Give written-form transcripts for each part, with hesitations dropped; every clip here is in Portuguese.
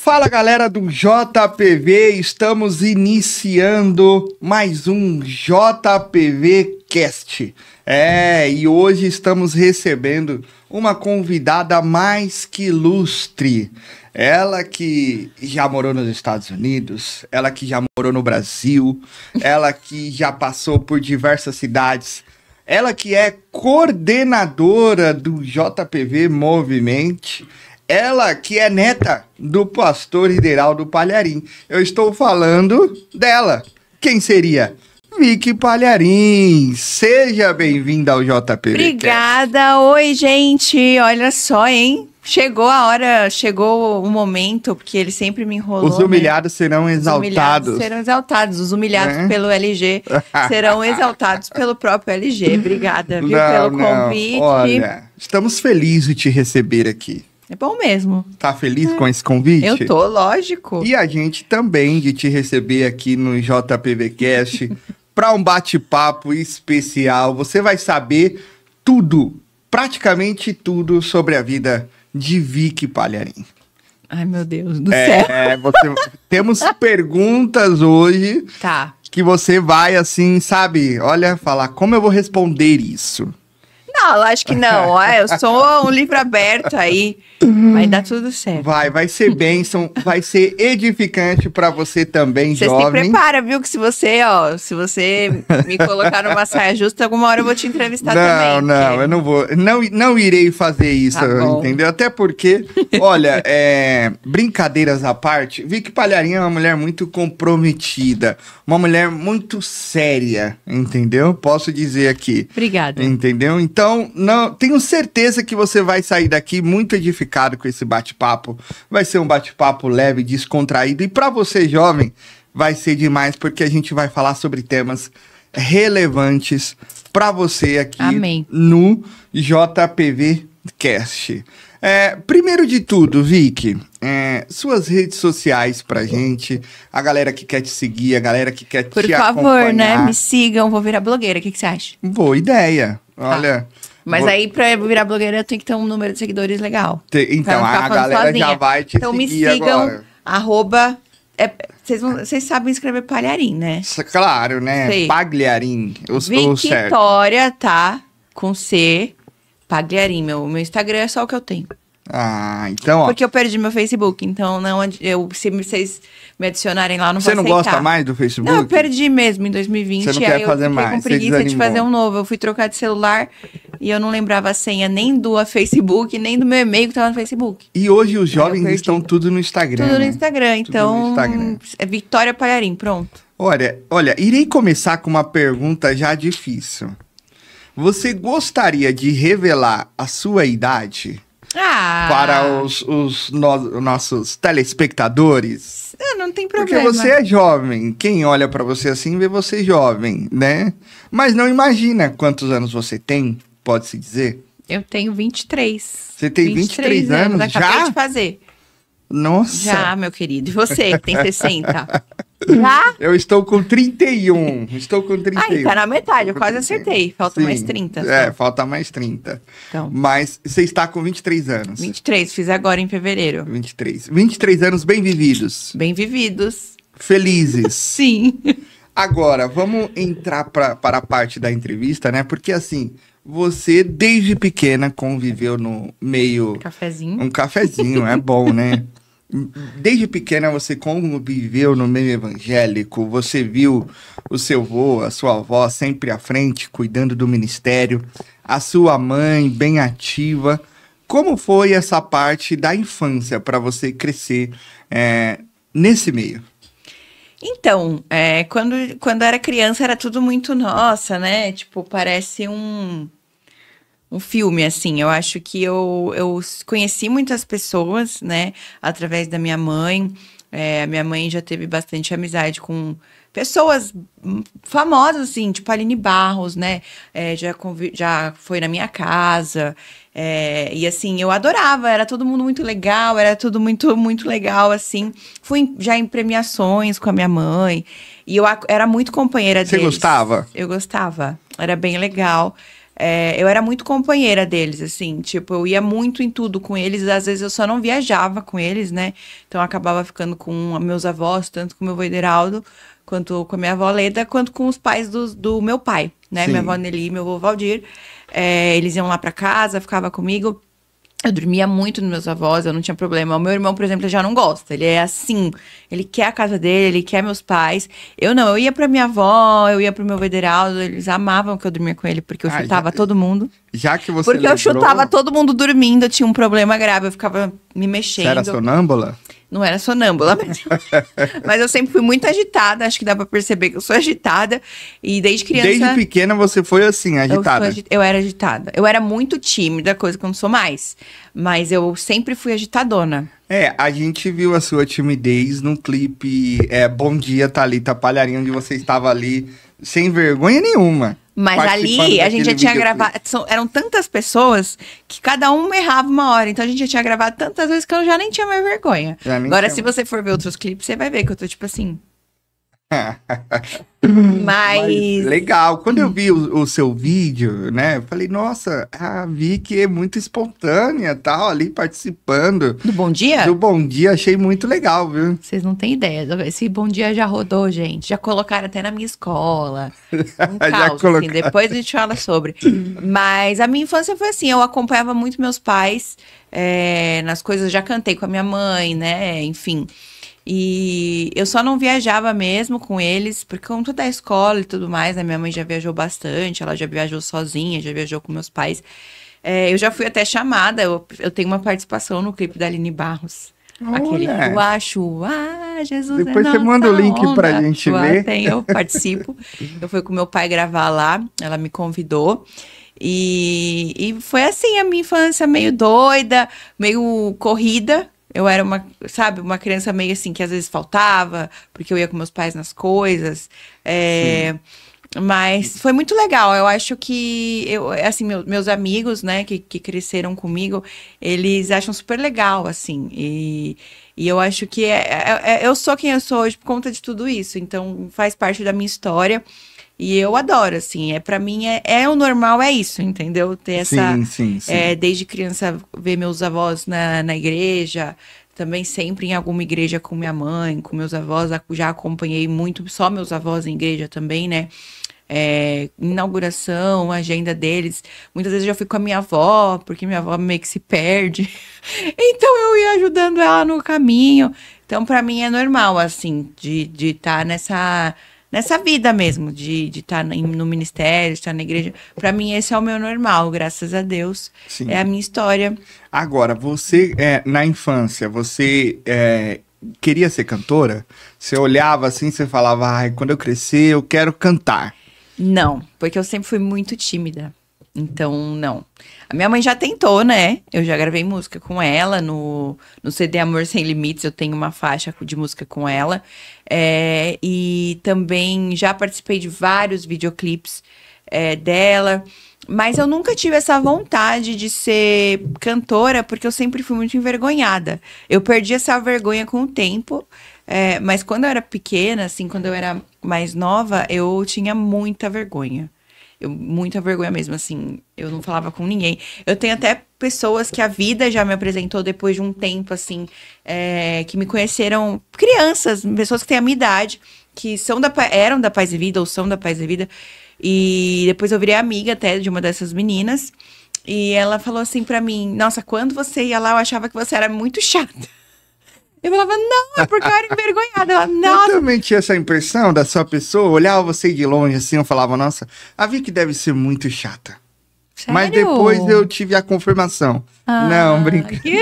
Fala galera do JPV, estamos iniciando mais um JPV Cast. E hoje estamos recebendo uma convidada mais que ilustre. Ela que já morou nos Estados Unidos, ela que já morou no Brasil, ela que já passou por diversas cidades, ela que é coordenadora do JPV Movimento. Ela que é neta do pastor Ideraldo Palharim. Eu estou falando dela. Quem seria? Vicky Palharim. Seja bem-vinda ao JPV. Obrigada. Oi, gente. Olha só, hein? Chegou a hora, chegou o momento, porque ele sempre me enrolou. Os humilhados serão exaltados. Os humilhados serão exaltados. Os humilhados pelo LG serão exaltados pelo próprio LG. Obrigada, viu, pelo convite. Olha, estamos felizes de te receber aqui. É bom mesmo. Tá feliz com esse convite? Eu tô, lógico. E a gente também de te receber aqui no JPV Cast para um bate-papo especial. Você vai saber tudo, praticamente tudo sobre a vida de Vicky Palharim. Ai, meu Deus do céu. Temos perguntas hoje que você vai, assim, sabe, olha, falar como eu vou responder isso. Não, lógico que não. Eu sou um livro aberto aí. Vai dar tudo certo. Vai ser bênção, vai ser edificante pra você também, jovem. Você se prepara, viu? Que se você me colocar numa saia justa, alguma hora eu vou te entrevistar também. Não, eu não vou. Não irei fazer isso, entendeu? Até porque, olha, brincadeiras à parte, Vicky Palharim é uma mulher muito comprometida, uma mulher muito séria, entendeu? Posso dizer aqui. Obrigada. Entendeu? Então, tenho certeza que você vai sair daqui muito edificado com esse bate-papo. Vai ser um bate-papo leve, descontraído. E para você, jovem, vai ser demais, porque a gente vai falar sobre temas relevantes para você aqui no JPV Cast. Primeiro de tudo, Vicky, suas redes sociais pra gente, a galera que quer te seguir, a galera que quer te acompanhar. Por favor, né? Me sigam, vou virar blogueira. O que você acha? Boa ideia. Olha... Mas aí, pra virar blogueira, eu tenho que ter um número de seguidores legal. Então, a galera já vai te seguir agora. Então, me sigam, @... Vocês sabem escrever Palharim, né? Claro, né? Sei. Pagliarim. Victoria, tá? Com C. Pagliarim. Meu Instagram é só o que eu tenho. Ah, então, ó. Porque eu perdi meu Facebook, então se vocês me adicionarem lá, eu não vou aceitar. Você não gosta mais do Facebook? Não, eu perdi mesmo em 2020. Você não quer fazer mais? Eu fiquei com preguiça de fazer um novo. Eu fui trocar de celular e eu não lembrava a senha nem do Facebook, nem do meu e-mail que tava no Facebook. E hoje os jovens estão tudo no Instagram. Tudo no Instagram, então é Victoria Palharim, pronto. Olha, irei começar com uma pergunta já difícil. Você gostaria de revelar a sua idade? Para os nossos telespectadores. Não tem problema. Porque você é jovem. Quem olha para você assim vê você jovem, né? Mas não imagina quantos anos você tem, pode-se dizer? Eu tenho 23. Você tem 23 anos? Acabei de fazer. Nossa. Já, meu querido. E você, que tem 60? Já? Eu estou com 31. Aí, tá na metade, eu quase acertei. Falta mais 30. Só. Falta mais 30. Então. Mas você está com 23 anos. 23, fiz agora em fevereiro. 23 anos bem vividos. Bem vividos. Felizes. Sim. Agora, vamos entrar para a parte da entrevista, né? Porque assim, você desde pequena conviveu no meio... Cafezinho. Um cafezinho, é bom, né? Desde pequena você conviveu no meio evangélico, você viu o seu avô, a sua avó sempre à frente, cuidando do ministério, a sua mãe bem ativa. Como foi essa parte da infância para você crescer nesse meio? Então, quando era criança era tudo muito nossa, né? Tipo, parece um filme, assim. Eu acho que eu conheci muitas pessoas, né? Através da minha mãe. A minha mãe já teve bastante amizade com pessoas famosas, assim, tipo Aline Barros, né? Já foi na minha casa. E, assim, eu adorava. Era todo mundo muito legal. Era tudo muito, muito legal, assim. Fui já em premiações com a minha mãe. E eu era muito companheira deles. Você gostava? Eu gostava. Era bem legal. eu era muito companheira deles, assim, tipo, eu ia muito em tudo com eles, às vezes eu só não viajava com eles, né? Então eu acabava ficando com meus avós, tanto com o meu avô Ederaldo, quanto com a minha avó Leda, quanto com os pais do meu pai, né? Sim. Minha avó Nelly e meu avô Valdir. Eles iam lá pra casa, ficava comigo. Eu dormia muito nos meus avós, eu não tinha problema. O meu irmão, por exemplo, já não gosta. Ele é assim, ele quer a casa dele, ele quer meus pais. Eu não, eu ia pra minha avó, eu ia pro meu Vederaldo, eles amavam que eu dormia com ele, porque eu chutava todo mundo. Já que você Porque eu chutava todo mundo dormindo, eu tinha um problema grave, eu ficava me mexendo. Você era sonâmbula? Não era sonâmbula, mas eu sempre fui muito agitada, acho que dá pra perceber que eu sou agitada. E desde criança... Desde pequena você foi assim, agitada? Eu era agitada. Eu era muito tímida, coisa que eu não sou mais. Mas eu sempre fui agitadona. A gente viu a sua timidez no clipe Bom Dia, Thalita Palharim, onde você estava ali sem vergonha nenhuma. Mas ali a gente já tinha gravado. Eram tantas pessoas que cada um errava uma hora. Então a gente já tinha gravado tantas vezes que eu já nem tinha mais vergonha. Agora, se você for ver outros clipes, você vai ver que eu tô tipo assim. Mas legal. Quando eu vi o seu vídeo, né? Eu falei, nossa, a Vicky é muito espontânea, tal, ali participando. Do Bom Dia? Do Bom Dia, achei muito legal, viu? Vocês não têm ideia. Esse Bom Dia já rodou, gente. Já colocaram até na minha escola. Um caos, assim. Depois a gente fala sobre. Mas a minha infância foi assim, eu acompanhava muito meus pais nas coisas, já cantei com a minha mãe, né? Enfim. E eu só não viajava mesmo com eles, por conta da escola e tudo mais, né? Minha mãe já viajou bastante, ela já viajou sozinha, já viajou com meus pais. Eu já fui até chamada, eu tenho uma participação no clipe da Aline Barros. Olha. Aquele Eu Acho, Jesus Depois é você manda o link onda. pra gente ver. Eu participo. Eu fui com meu pai gravar lá, ela me convidou. E foi assim a minha infância, meio doida, meio corrida. Eu era uma criança meio assim, que às vezes faltava, porque eu ia com meus pais nas coisas. Mas foi muito legal. Eu acho que, meus amigos, né, que cresceram comigo, eles acham super legal, assim. E eu acho que eu sou quem eu sou hoje por conta de tudo isso. Então, faz parte da minha história. E eu adoro, assim, pra mim o normal, é isso, entendeu? Ter essa, sim. Desde criança, ver meus avós na igreja, também sempre em alguma igreja com minha mãe, com meus avós, já acompanhei muito, só meus avós em igreja também, né? Inauguração, agenda deles, muitas vezes eu já fui com a minha avó, porque minha avó meio que se perde, então eu ia ajudando ela no caminho, então pra mim é normal, assim, de estar nessa vida mesmo, de estar no ministério, de estar na igreja. Pra mim, esse é o meu normal, graças a Deus. Sim. É a minha história. Agora, você, na infância, você queria ser cantora? Você olhava assim, você falava, quando eu crescer, eu quero cantar. Não, porque eu sempre fui muito tímida. Então, não. A minha mãe já tentou, né? Eu já gravei música com ela no CD Amor Sem Limites. Eu tenho uma faixa de música com ela. E também já participei de vários videoclipes dela. Mas eu nunca tive essa vontade de ser cantora, porque eu sempre fui muito envergonhada. Eu perdi essa vergonha com o tempo. Mas quando eu era pequena, assim, quando eu era mais nova, eu tinha muita vergonha. Muita vergonha mesmo, assim, eu não falava com ninguém. Eu tenho até pessoas que a vida já me apresentou depois de um tempo, assim, que me conheceram, crianças, pessoas que têm a minha idade, que eram da Paz e Vida, ou são da Paz e Vida, e depois eu virei amiga até de uma dessas meninas, e ela falou assim pra mim, nossa, quando você ia lá, eu achava que você era muito chata. Eu falava, não, é porque eu era envergonhada. Ela, nossa. Eu também tinha essa impressão da sua pessoa, olhava você de longe assim, eu falava, nossa, a Vicky deve ser muito chata. Sério? Mas depois eu tive a confirmação. Não, brincadeira.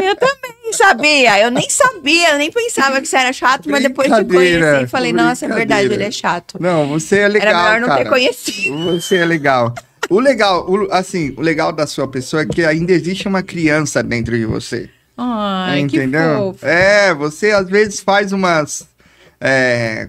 Eu também sabia, eu nem sabia, eu nem pensava que você era chato, mas depois de conhecer, eu falei, nossa, é verdade, ele é chato. Não, você é legal, era melhor não cara. ter conhecido. Você é legal. O legal da sua pessoa é que ainda existe uma criança dentro de você. Ai, entendeu? Que fofo. Você às vezes faz umas...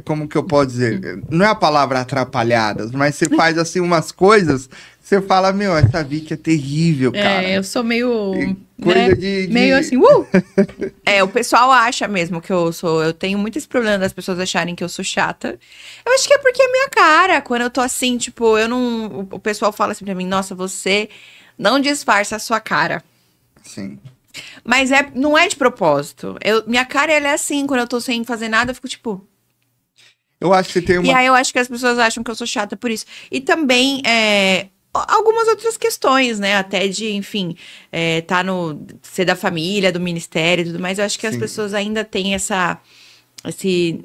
como que eu posso dizer? Não é a palavra atrapalhadas, mas você faz assim umas coisas, você fala, meu, essa Vicky é terrível, cara. Eu sou meio... Coisa né? de... Meio assim, o pessoal acha mesmo que eu sou... Eu tenho muito esse problema das pessoas acharem que eu sou chata. Eu acho que é porque é minha cara. Quando eu tô assim, tipo, eu não... O pessoal fala assim pra mim, nossa, você não disfarça a sua cara. Sim. Mas não é de propósito. Minha cara, ela é assim, quando eu tô sem fazer nada, eu fico tipo... Eu acho que você tem uma... E aí eu acho que as pessoas acham que eu sou chata por isso. E também, algumas outras questões, né? Até de, enfim, ser da família, do ministério e tudo mais. Eu acho que as Sim. pessoas ainda têm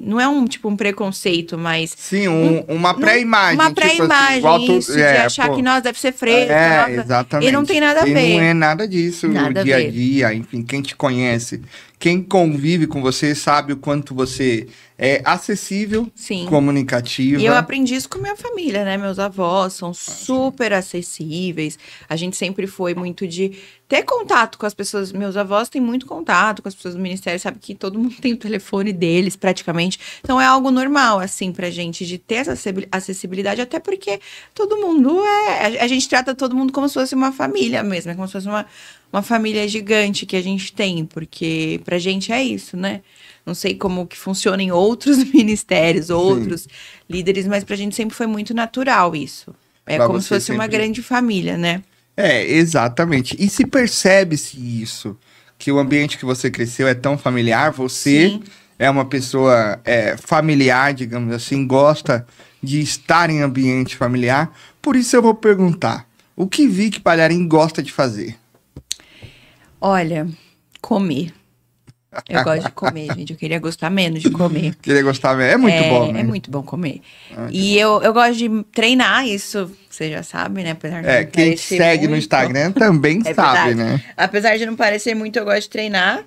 não é um preconceito, mas... Sim, uma pré-imagem. Uma pré-imagem, tipo assim, de achar que nós deve ser fresca. Exatamente. E não tem nada a ver. E não é nada disso no Nada a dia a ver. dia. Enfim, quem te conhece, quem convive com você, sabe o quanto você é acessível, Sim. comunicativa. E eu aprendi isso com minha família, né? Meus avós são super acessíveis. A gente sempre foi muito de ter contato com as pessoas. Meus avós têm muito contato com as pessoas do ministério, sabe que todo mundo tem o telefone deles, praticamente. Então é algo normal, assim, pra gente, de ter essa acessibilidade, até porque todo mundo a gente trata todo mundo como se fosse uma família mesmo, é como se fosse uma família gigante que a gente tem, porque pra gente é isso, né? Não sei como que funciona em outros ministérios, outros líderes, mas pra gente sempre foi muito natural isso. É Pra como se você fosse uma sempre- grande família, né? Exatamente. E se percebe-se isso, que o ambiente que você cresceu é tão familiar, você Sim. é uma pessoa familiar, digamos assim, gosta de estar em ambiente familiar. Por isso eu vou perguntar, o que Vicky Palharim gosta de fazer? Olha, comer. Eu gosto de comer, gente. Eu queria gostar menos de comer. Queria gostar mesmo. É muito bom, né? É muito bom comer. muito E eu gosto de treinar, isso você já sabe, né? Apesar de não Quem te parecer segue no muito. Instagram também É sabe, verdade. né? Apesar de não parecer muito, eu gosto de treinar.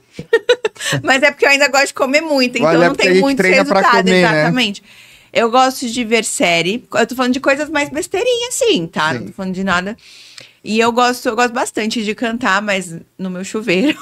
Mas é porque eu ainda gosto de comer muito, então Mas é não porque a tem gente muito treina pra resultado, comer, né? exatamente. Eu gosto de ver série. Eu tô falando de coisas mais besteirinhas, sim, tá? Sim. Não tô falando de nada. E eu gosto bastante de cantar, mas no meu chuveiro,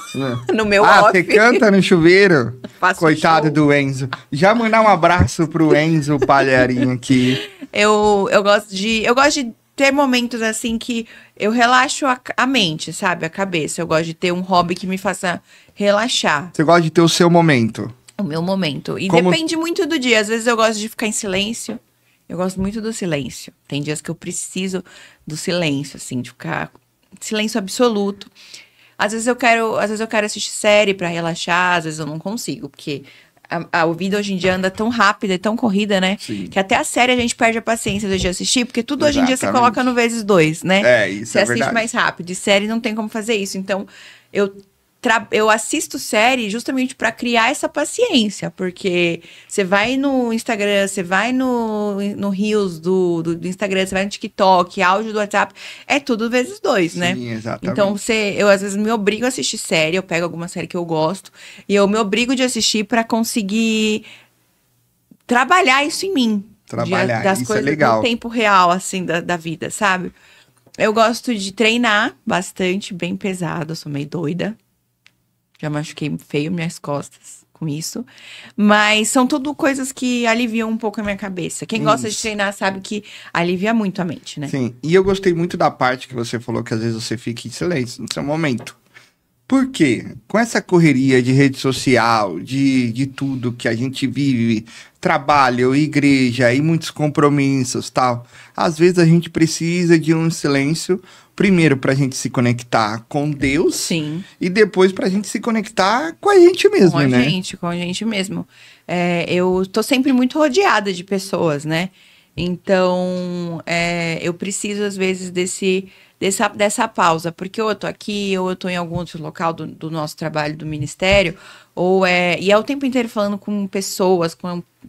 no meu off. Você canta no chuveiro? Faço Coitado show. do Enzo. Já mandar um abraço pro Enzo Palharim aqui. Eu gosto de ter momentos assim que eu relaxo a mente, sabe? A cabeça. Eu gosto de ter um hobby que me faça relaxar. Você gosta de ter o seu momento. O meu momento. E Como- depende muito do dia. Às vezes eu gosto de ficar em silêncio. Eu gosto muito do silêncio. Tem dias que eu preciso do silêncio, assim, de ficar silêncio absoluto. Às vezes eu quero assistir série pra relaxar, às vezes eu não consigo, porque a vida hoje em dia anda tão rápida e tão corrida, né? Sim. Que até a série a gente perde a paciência de assistir, porque tudo hoje em dia você Exatamente. coloca no vezes 2, né? Isso Você é assiste verdade. mais rápido. E série não tem como fazer isso. Então, eu assisto série justamente pra criar essa paciência, porque você vai no Instagram, você vai no Reels do Instagram, você vai no TikTok, áudio do WhatsApp, é tudo vezes 2, né? Sim, exatamente. Então, eu às vezes me obrigo a assistir série, eu pego alguma série que eu gosto, e eu me obrigo de assistir pra conseguir trabalhar isso em mim. Trabalhar, das isso é coisas legal. do tempo real, assim, da vida, sabe? Eu gosto de treinar bastante, bem pesado, eu sou meio doida. Já machuquei feio minhas costas com isso. Mas são tudo coisas que aliviam um pouco a minha cabeça. Quem gosta de Isso. treinar sabe que alivia muito a mente, né? Sim, e eu gostei muito da parte que você falou que às vezes você fica em silêncio no seu momento. Por quê? Com essa correria de rede social, de tudo que a gente vive, trabalho, igreja e muitos compromissos, tal, às vezes a gente precisa de um silêncio, primeiro pra gente se conectar com Deus, Sim. e depois pra gente se conectar com a gente mesmo, Com a né? gente, com a gente mesmo. Eu tô sempre muito rodeada de pessoas, né? Então, eu preciso, às vezes, dessa pausa. Porque ou eu tô aqui, ou eu tô em algum outro local do nosso trabalho, do ministério. E é o tempo inteiro falando com pessoas,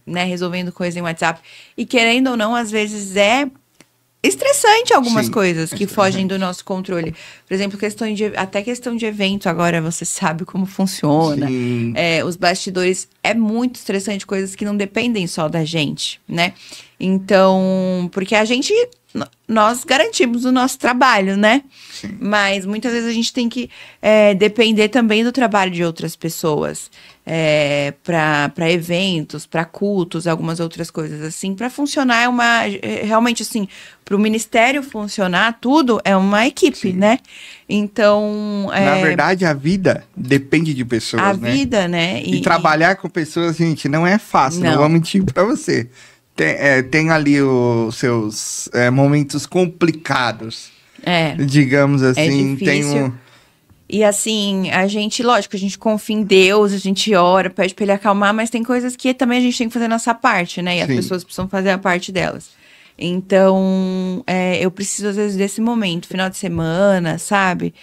né, resolvendo coisas em WhatsApp. E querendo ou não, às vezes é estressante algumas Sim, coisas que estressante. fogem do nosso controle. Por exemplo, até questão de evento agora, você sabe como funciona. Sim. Os bastidores é muito estressante, coisas que não dependem só da gente, né? Então, porque a gente nós garantimos o nosso trabalho, né? Sim. Mas muitas vezes a gente tem que depender também do trabalho de outras pessoas. Para eventos, para cultos, algumas outras coisas assim. Para funcionar realmente assim, para o ministério funcionar, tudo é uma equipe, Sim. né? Então... Na verdade, a vida depende de pessoas, a né? vida, né? E trabalhar com pessoas, gente, não é fácil. Não vou mentir pra você. Tem ali os seus momentos complicados. Digamos assim. Difícil. E assim, lógico, a gente confia em Deus, a gente ora, pede pra ele acalmar, mas tem coisas que também a gente tem que fazer a nossa parte, né? E as pessoas precisam fazer a parte delas. Então, eu preciso, às vezes, desse momento, final de semana, sabe?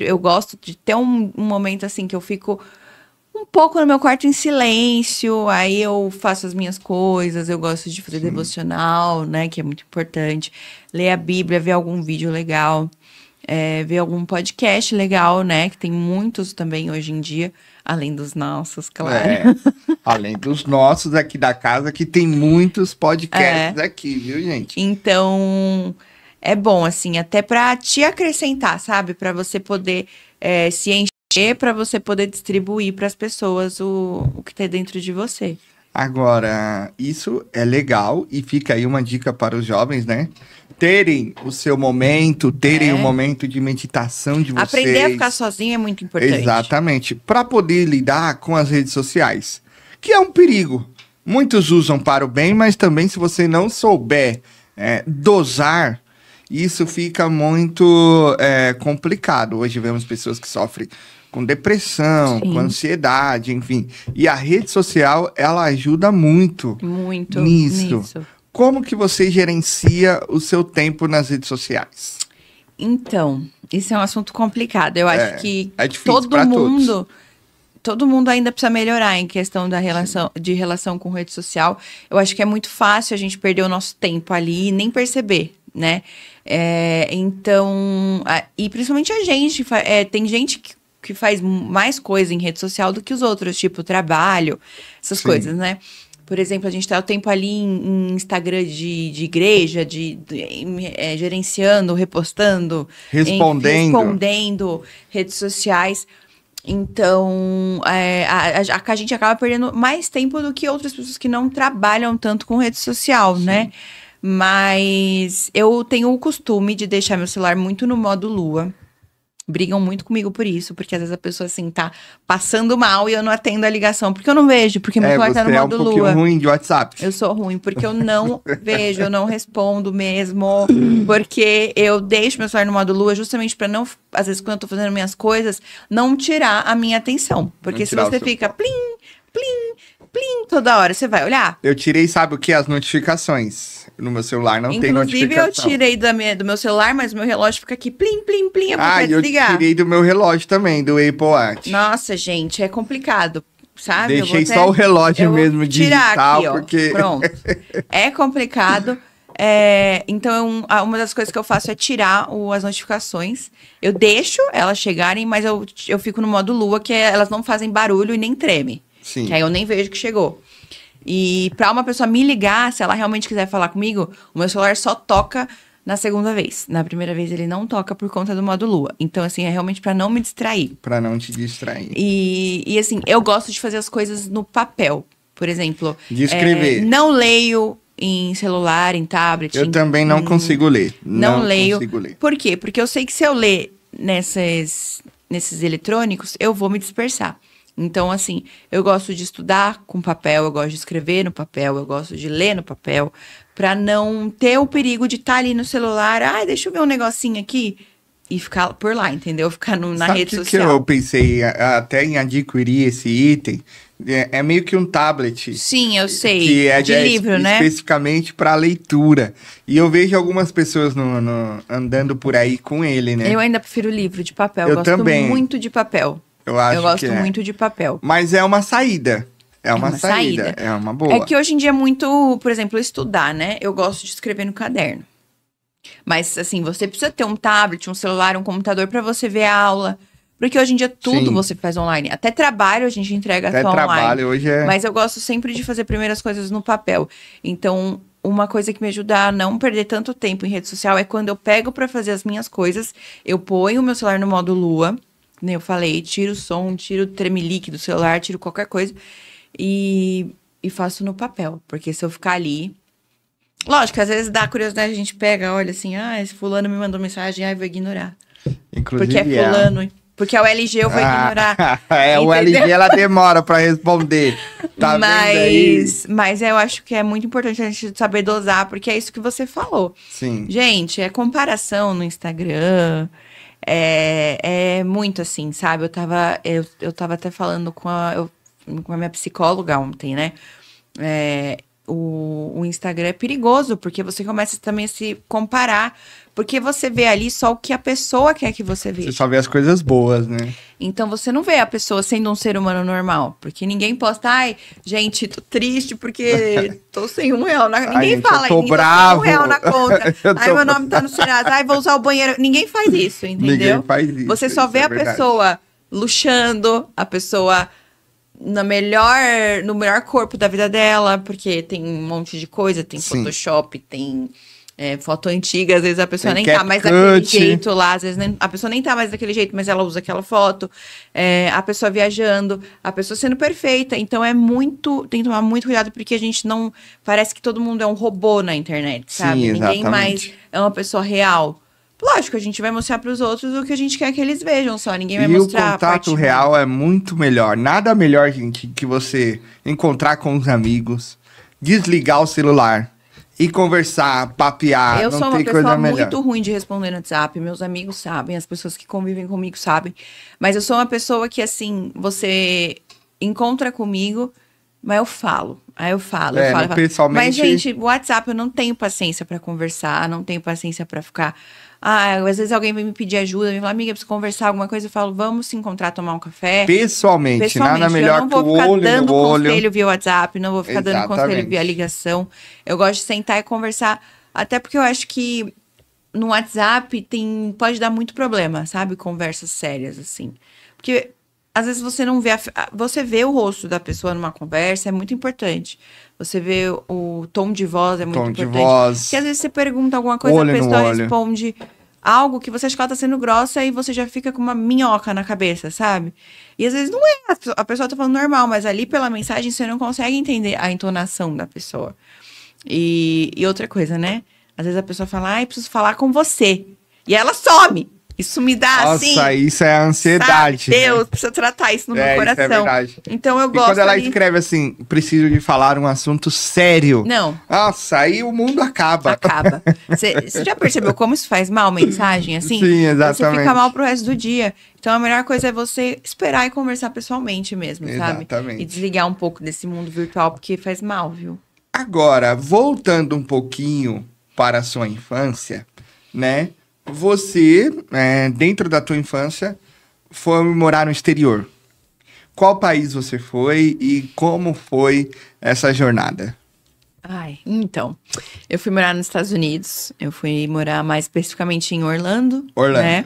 Eu gosto de ter um momento assim que eu fico um pouco no meu quarto em silêncio, aí eu faço as minhas coisas, eu gosto de fazer devocional, né? Que é muito importante. Ler a Bíblia, ver algum vídeo legal. Ver algum podcast legal, né? Que tem muitos também hoje em dia, além dos nossos, claro. Além dos nossos aqui da casa, que tem muitos podcasts aqui, viu, gente? Então, é bom, assim, até pra te acrescentar, sabe? Pra você poder se encher, pra você poder distribuir pras pessoas o que tem dentro de você. Agora, isso é legal e fica aí uma dica para os jovens, né? Terem o seu momento, terem o momento de meditação de vocês. Aprender a ficar sozinho é muito importante. Exatamente. Para poder lidar com as redes sociais, que é um perigo. Muitos usam para o bem, mas também se você não souber dosar, isso fica muito complicado. Hoje vemos pessoas que sofrem com depressão, com ansiedade, enfim. E a rede social, ela ajuda muito nisso. Como que você gerencia o seu tempo nas redes sociais? Então, isso é um assunto complicado. Eu acho que todo mundo ainda precisa melhorar em questão da relação com rede social. Eu acho que é muito fácil a gente perder o nosso tempo ali e nem perceber, né? Então, e principalmente a gente, tem gente que faz mais coisa em rede social do que os outros, tipo trabalho, essas coisas, né? Por exemplo, a gente tá o tempo ali em Instagram de igreja, gerenciando, repostando, respondendo redes sociais. Então, a gente acaba perdendo mais tempo do que outras pessoas que não trabalham tanto com rede social, né? Mas eu tenho o costume de deixar meu celular muito no modo lua. Brigam muito comigo por isso, porque às vezes a pessoa, assim, tá passando mal e eu não atendo a ligação, porque eu não vejo, porque meu celular tá no modo lua. Você é um pouquinho ruim de WhatsApp. Eu sou ruim, porque eu não vejo, eu não respondo mesmo, porque eu deixo meu celular no modo lua justamente pra não, às vezes quando eu tô fazendo minhas coisas, não tirar a minha atenção. Porque se você fica plim, plim, plim, toda hora, você vai olhar. Eu tirei, sabe o que? As notificações. No meu celular não tem notificação. Inclusive, eu tirei do meu celular, mas o meu relógio fica aqui, plim, plim, plim, eu vou desligar. Eu tirei do meu relógio também, do Apple Watch. Nossa, gente, é complicado, sabe? Deixei só o relógio mesmo digital, aqui, porque... Pronto. É complicado. Então, uma das coisas que eu faço é tirar as notificações. Eu deixo elas chegarem, mas eu fico no modo lua, que elas não fazem barulho e nem treme. Sim. Que aí eu nem vejo que chegou. E pra uma pessoa me ligar, se ela realmente quiser falar comigo, o meu celular só toca na segunda vez. Na primeira vez ele não toca por conta do modo lua. Então, assim, é realmente pra não me distrair. Pra não te distrair. E assim, eu gosto de fazer as coisas no papel. Por exemplo... De escrever. Não leio em celular, em tablet. Eu também não consigo ler. Não leio. Por quê? Porque eu sei que se eu ler nesses eletrônicos, eu vou me dispersar. Então, assim, eu gosto de estudar com papel, eu gosto de escrever no papel, eu gosto de ler no papel, pra não ter o perigo de estar ali no celular, deixa eu ver um negocinho aqui, e ficar por lá, entendeu? Ficar na rede social. Sabe que eu pensei até em adquirir esse item? É meio que um tablet. Sim, eu sei. Que é de livro, né? Especificamente para leitura. E eu vejo algumas pessoas andando por aí com ele, né? Eu ainda prefiro livro de papel. Eu gosto também. muito de papel. Eu gosto muito de papel. Mas é uma saída. É uma saída. É uma boa. É que hoje em dia é muito, por exemplo, estudar, né? Eu gosto de escrever no caderno. Mas, assim, você precisa ter um tablet, um celular, um computador para você ver a aula. Porque hoje em dia tudo você faz online. Até trabalho a gente entrega só online. Até trabalho hoje é... Mas eu gosto sempre de fazer primeiras coisas no papel. Então, uma coisa que me ajuda a não perder tanto tempo em rede social é quando eu pego pra fazer as minhas coisas, eu ponho o meu celular no modo lua, né? Eu falei, tiro o som, tiro o tremelique do celular, tiro qualquer coisa e faço no papel. Porque se eu ficar ali... Lógico, às vezes dá curiosidade, a gente pega, olha assim, esse fulano me mandou mensagem, eu vou ignorar. Inclusive, porque é fulano, porque é o LG, eu vou ignorar. O LG ela demora pra responder. Tá vendo aí? Mas eu acho que é muito importante a gente saber dosar, porque é isso que você falou. Sim. Gente, comparação no Instagram, é muito assim, sabe? Eu tava até falando com a minha psicóloga ontem, né? O Instagram é perigoso, porque você começa também a se comparar, porque você vê ali só o que a pessoa quer que você veja. Você só vê as coisas boas, né? Então você não vê a pessoa sendo um ser humano normal, porque ninguém posta, gente, tô triste porque tô sem R$1. Ninguém fala, tô bravo. Tô sem R$1 na conta. Meu nome tá no Serasa, vou usar o banheiro. Ninguém faz isso, entendeu? Ninguém faz isso. Você só vê a pessoa luxando, a pessoa no melhor corpo da vida dela, porque tem um monte de coisa, tem Photoshop, tem foto antiga, às vezes a pessoa nem tá mais daquele jeito lá, às vezes a pessoa nem tá mais daquele jeito, mas ela usa aquela foto, a pessoa viajando, a pessoa sendo perfeita, então tem que tomar muito cuidado, porque a gente não, parece que todo mundo é um robô na internet, sabe? Sim, ninguém mais é uma pessoa real. Lógico, a gente vai mostrar para os outros o que a gente quer que eles vejam só. Ninguém vai mostrar. E o contato real é muito melhor. Nada melhor, gente, que você encontrar com os amigos, desligar o celular e conversar, papear. Eu sou uma pessoa muito ruim de responder no WhatsApp. Meus amigos sabem, as pessoas que convivem comigo sabem. Mas eu sou uma pessoa que, assim, você encontra comigo, mas eu falo. Aí eu falo. Pessoalmente... Mas, gente, o WhatsApp eu não tenho paciência para conversar, não tenho paciência para ficar... às vezes alguém vem me pedir ajuda, me fala, amiga, preciso conversar alguma coisa, eu falo, vamos se encontrar, tomar um café. Pessoalmente, nada melhor que o olho no olho. Eu não vou ficar dando conselho via WhatsApp, não vou ficar dando conselho via ligação. Eu gosto de sentar e conversar, até porque eu acho que no WhatsApp pode dar muito problema, sabe? Conversas sérias, assim. Porque às vezes você não vê, você vê o rosto da pessoa numa conversa, é muito importante. Você vê o tom de voz, é muito importante. Tom de voz. Porque às vezes você pergunta alguma coisa, a pessoa responde algo que você acha que ela tá sendo grossa e você já fica com uma minhoca na cabeça, sabe? E às vezes não é, a pessoa tá falando normal, mas ali pela mensagem você não consegue entender a entonação da pessoa. E outra coisa, né? Às vezes a pessoa fala, preciso falar com você. E ela some. Isso me dá, assim... Nossa, isso é ansiedade. Sabe? Deus, precisa tratar isso no meu coração. Isso é verdade. Então eu gosto... E quando ela escreve assim, preciso de falar um assunto sério. Não. Nossa, aí o mundo acaba. Acaba. Você já percebeu como isso faz mal, mensagem, assim? Sim, exatamente. Você fica mal pro resto do dia. Então a melhor coisa é você esperar e conversar pessoalmente mesmo, sabe? Exatamente. E desligar um pouco desse mundo virtual, porque faz mal, viu? Agora, voltando um pouquinho para a sua infância, né? Você, dentro da tua infância, foi morar no exterior. Qual país você foi e como foi essa jornada? Então, eu fui morar nos Estados Unidos. Eu fui morar mais especificamente em Orlando. Né?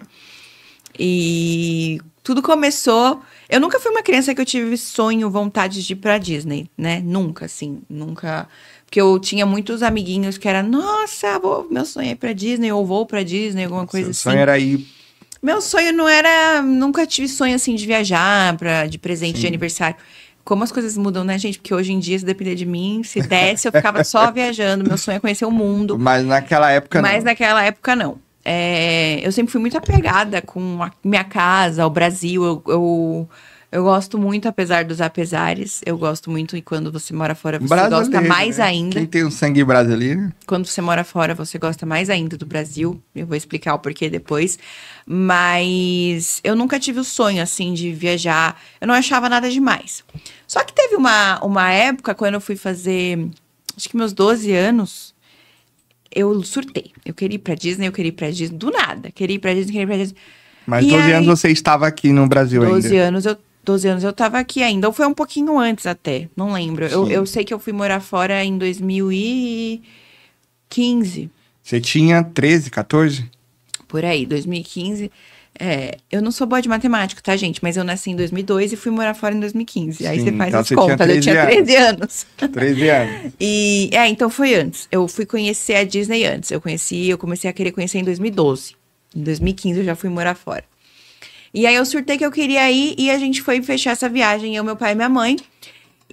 E tudo começou... Eu nunca fui uma criança que eu tive sonho, vontade de ir pra Disney, né? Nunca, assim, nunca... Porque eu tinha muitos amiguinhos que eram, nossa, meu sonho é ir pra Disney, ou vou pra Disney, alguma coisa assim. Seu sonho era ir... Meu sonho não era... Nunca tive sonho, assim, de viajar, de presente de aniversário. Como as coisas mudam, né, gente? Porque hoje em dia, se depender de mim, se desse, eu ficava só viajando. Meu sonho é conhecer o mundo. Mas naquela época, não. Eu sempre fui muito apegada com a minha casa, o Brasil. Eu gosto muito, apesar dos apesares. Eu gosto muito, e quando você mora fora, você gosta mais ainda. Quem tem um sangue brasileiro? Quando você mora fora, você gosta mais ainda do Brasil. Eu vou explicar o porquê depois. Mas eu nunca tive o sonho, assim, de viajar. Eu não achava nada demais. Só que teve uma época, quando eu fui fazer, acho que meus 12 anos, eu surtei. Eu queria ir pra Disney, do nada. Queria ir pra Disney. Mas 12 anos você estava aqui no Brasil ainda. 12 anos eu tava aqui ainda, ou foi um pouquinho antes até, não lembro. Eu sei que eu fui morar fora em 2015. Você tinha 13, 14? Por aí, 2015. Eu não sou boa de matemática, tá, gente? Mas eu nasci em 2002 e fui morar fora em 2015. Aí Sim, você faz então as você contas. tinha Eu tinha 13 anos. 13 anos. Então foi antes. Eu fui conhecer a Disney antes. Eu comecei a querer conhecer em 2012. Em 2015 eu já fui morar fora. E aí eu surtei que eu queria ir e a gente foi fechar essa viagem, eu, meu pai e minha mãe.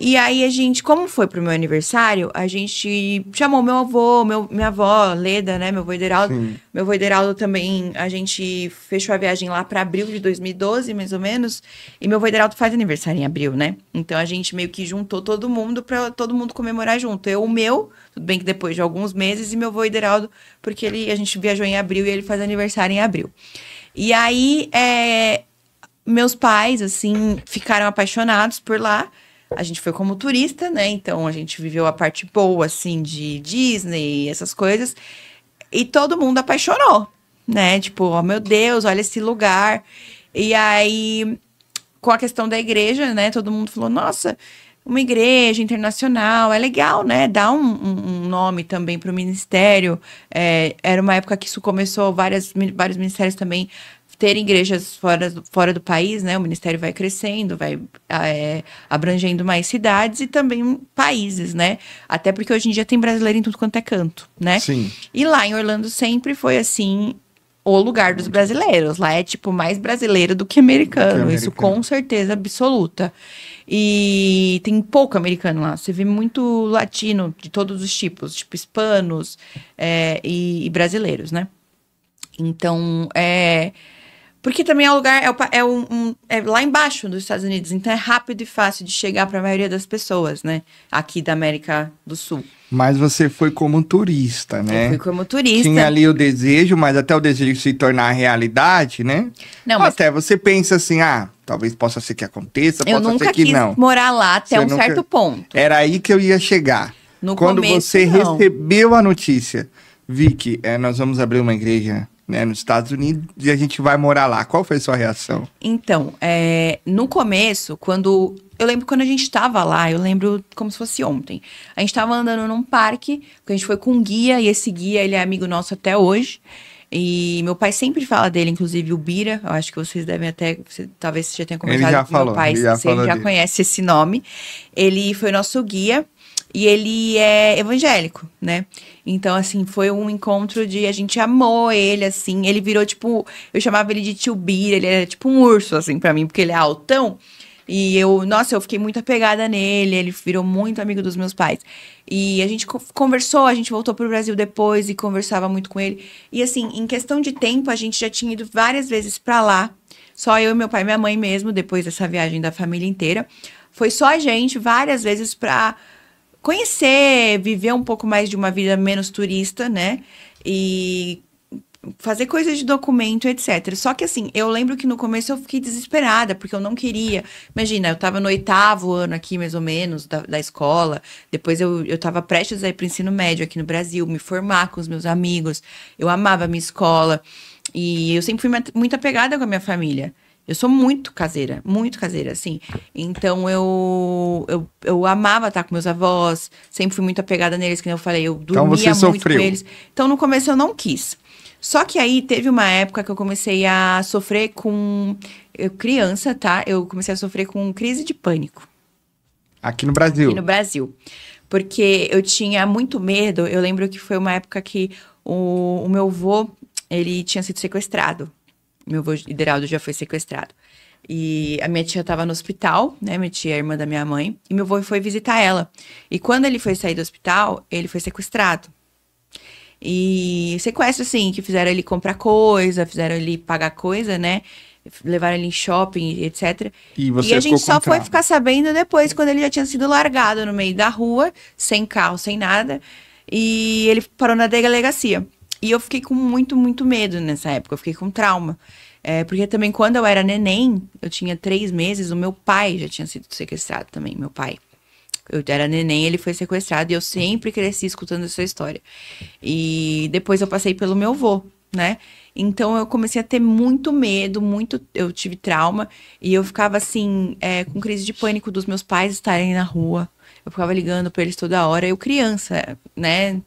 E aí a gente, como foi pro meu aniversário, a gente chamou meu avô, minha avó, Leda, né, meu avô Ederaldo. Sim. Meu avô Ederaldo também, a gente fechou a viagem lá pra abril de 2012, mais ou menos. E meu avô Ederaldo faz aniversário em abril, né? Então a gente meio que juntou todo mundo pra todo mundo comemorar junto. Eu, o meu, tudo bem que depois de alguns meses, e meu avô Ederaldo, porque a gente viajou em abril e ele faz aniversário em abril. E aí, meus pais, assim, ficaram apaixonados por lá. A gente foi como turista, né? Então, a gente viveu a parte boa, assim, de Disney, essas coisas. E todo mundo apaixonou, né? Tipo, oh, meu Deus, olha esse lugar. E aí, com a questão da igreja, né? Todo mundo falou, nossa, uma igreja internacional, é legal, né? Dá um nome também para o ministério. Era uma época que isso começou, vários ministérios também terem igrejas fora do país, né? O ministério vai crescendo, vai abrangendo mais cidades e também países, né? Até porque hoje em dia tem brasileiro em tudo quanto é canto, né? Sim. E lá em Orlando sempre foi assim, o lugar dos brasileiros. Lá é, tipo, mais brasileiro do que americano. Isso com certeza absoluta. E tem pouco americano lá. Você vê muito latino de todos os tipos. Tipo, hispanos e brasileiros, né? Então, porque também é um lugar, é lá embaixo dos Estados Unidos, então é rápido e fácil de chegar para a maioria das pessoas, né? Aqui da América do Sul. Mas você foi como turista, né? Eu fui como turista. Tinha ali o desejo, mas até o desejo se tornar realidade, né? Não, mas até você pensa assim, talvez possa ser que aconteça, eu possa nunca ser que quis não. morar lá até um certo ponto. Era aí que eu ia chegar. No Quando começo, você não. recebeu a notícia, Vicky, nós vamos abrir uma igreja, né, nos Estados Unidos e a gente vai morar lá. Qual foi a sua reação? Então, no começo, eu lembro quando a gente estava lá, eu lembro como se fosse ontem. A gente estava andando num parque, a gente foi com um guia, e esse guia, ele é amigo nosso até hoje. E meu pai sempre fala dele, inclusive o Bira. Eu acho que vocês devem talvez você já tenha conversado Ele já com meu falou, pai, ele já você falou já dele. conhece esse nome. Ele foi nosso guia. E ele é evangélico, né? Então, assim, foi um encontro a gente amou ele, assim. Ele virou, tipo, eu chamava ele de tio Bira, ele era tipo um urso, assim, pra mim, porque ele é altão. E eu fiquei muito apegada nele, ele virou muito amigo dos meus pais. E a gente conversou, a gente voltou pro Brasil depois e conversava muito com ele. E, assim, em questão de tempo, a gente já tinha ido várias vezes pra lá. Só eu e meu pai e minha mãe mesmo, depois dessa viagem da família inteira. Foi só a gente, várias vezes, pra conhecer, viver um pouco mais de uma vida menos turista, né? E fazer coisas de documento, etc. Só que assim, eu lembro que no começo eu fiquei desesperada, porque eu não queria. Imagina, eu tava no 8º ano aqui, mais ou menos, da escola. Depois eu tava prestes a ir pro ensino médio aqui no Brasil, me formar com os meus amigos. Eu amava a minha escola. E eu sempre fui muito apegada com a minha família. Eu sou muito caseira, assim. Então, eu amava estar com meus avós, sempre fui muito apegada neles, que eu falei, eu dormia muito com eles. Então, no começo eu não quis. Só que aí, teve uma época que eu comecei a sofrer criança, tá? Eu comecei a sofrer com crise de pânico. Aqui no Brasil? Aqui no Brasil. Porque eu tinha muito medo. Eu lembro que foi uma época que o meu avô, ele tinha sido sequestrado. Meu avô Ederaldo já foi sequestrado. E a minha tia estava no hospital, né? Minha tia é irmã da minha mãe. E meu avô foi visitar ela. E quando ele foi sair do hospital, ele foi sequestrado. E sequestro, assim, que fizeram ele comprar coisa, fizeram ele pagar coisa, né? Levaram ele em shopping, etc. E a gente só foi ficar sabendo depois, quando ele já tinha sido largado no meio da rua, sem carro, sem nada. E ele parou na delegacia. E eu fiquei com muito, muito medo nessa época. Eu fiquei com trauma. Porque também, quando eu era neném, eu tinha 3 meses, o meu pai já tinha sido sequestrado também, meu pai. Eu era neném, ele foi sequestrado e eu sempre cresci escutando essa história. E depois eu passei pelo meu avô, né? Então, eu comecei a ter muito medo, eu tive trauma. E eu ficava, assim, com crise de pânico dos meus pais estarem na rua. Eu ficava ligando pra eles toda hora. Eu criança, né?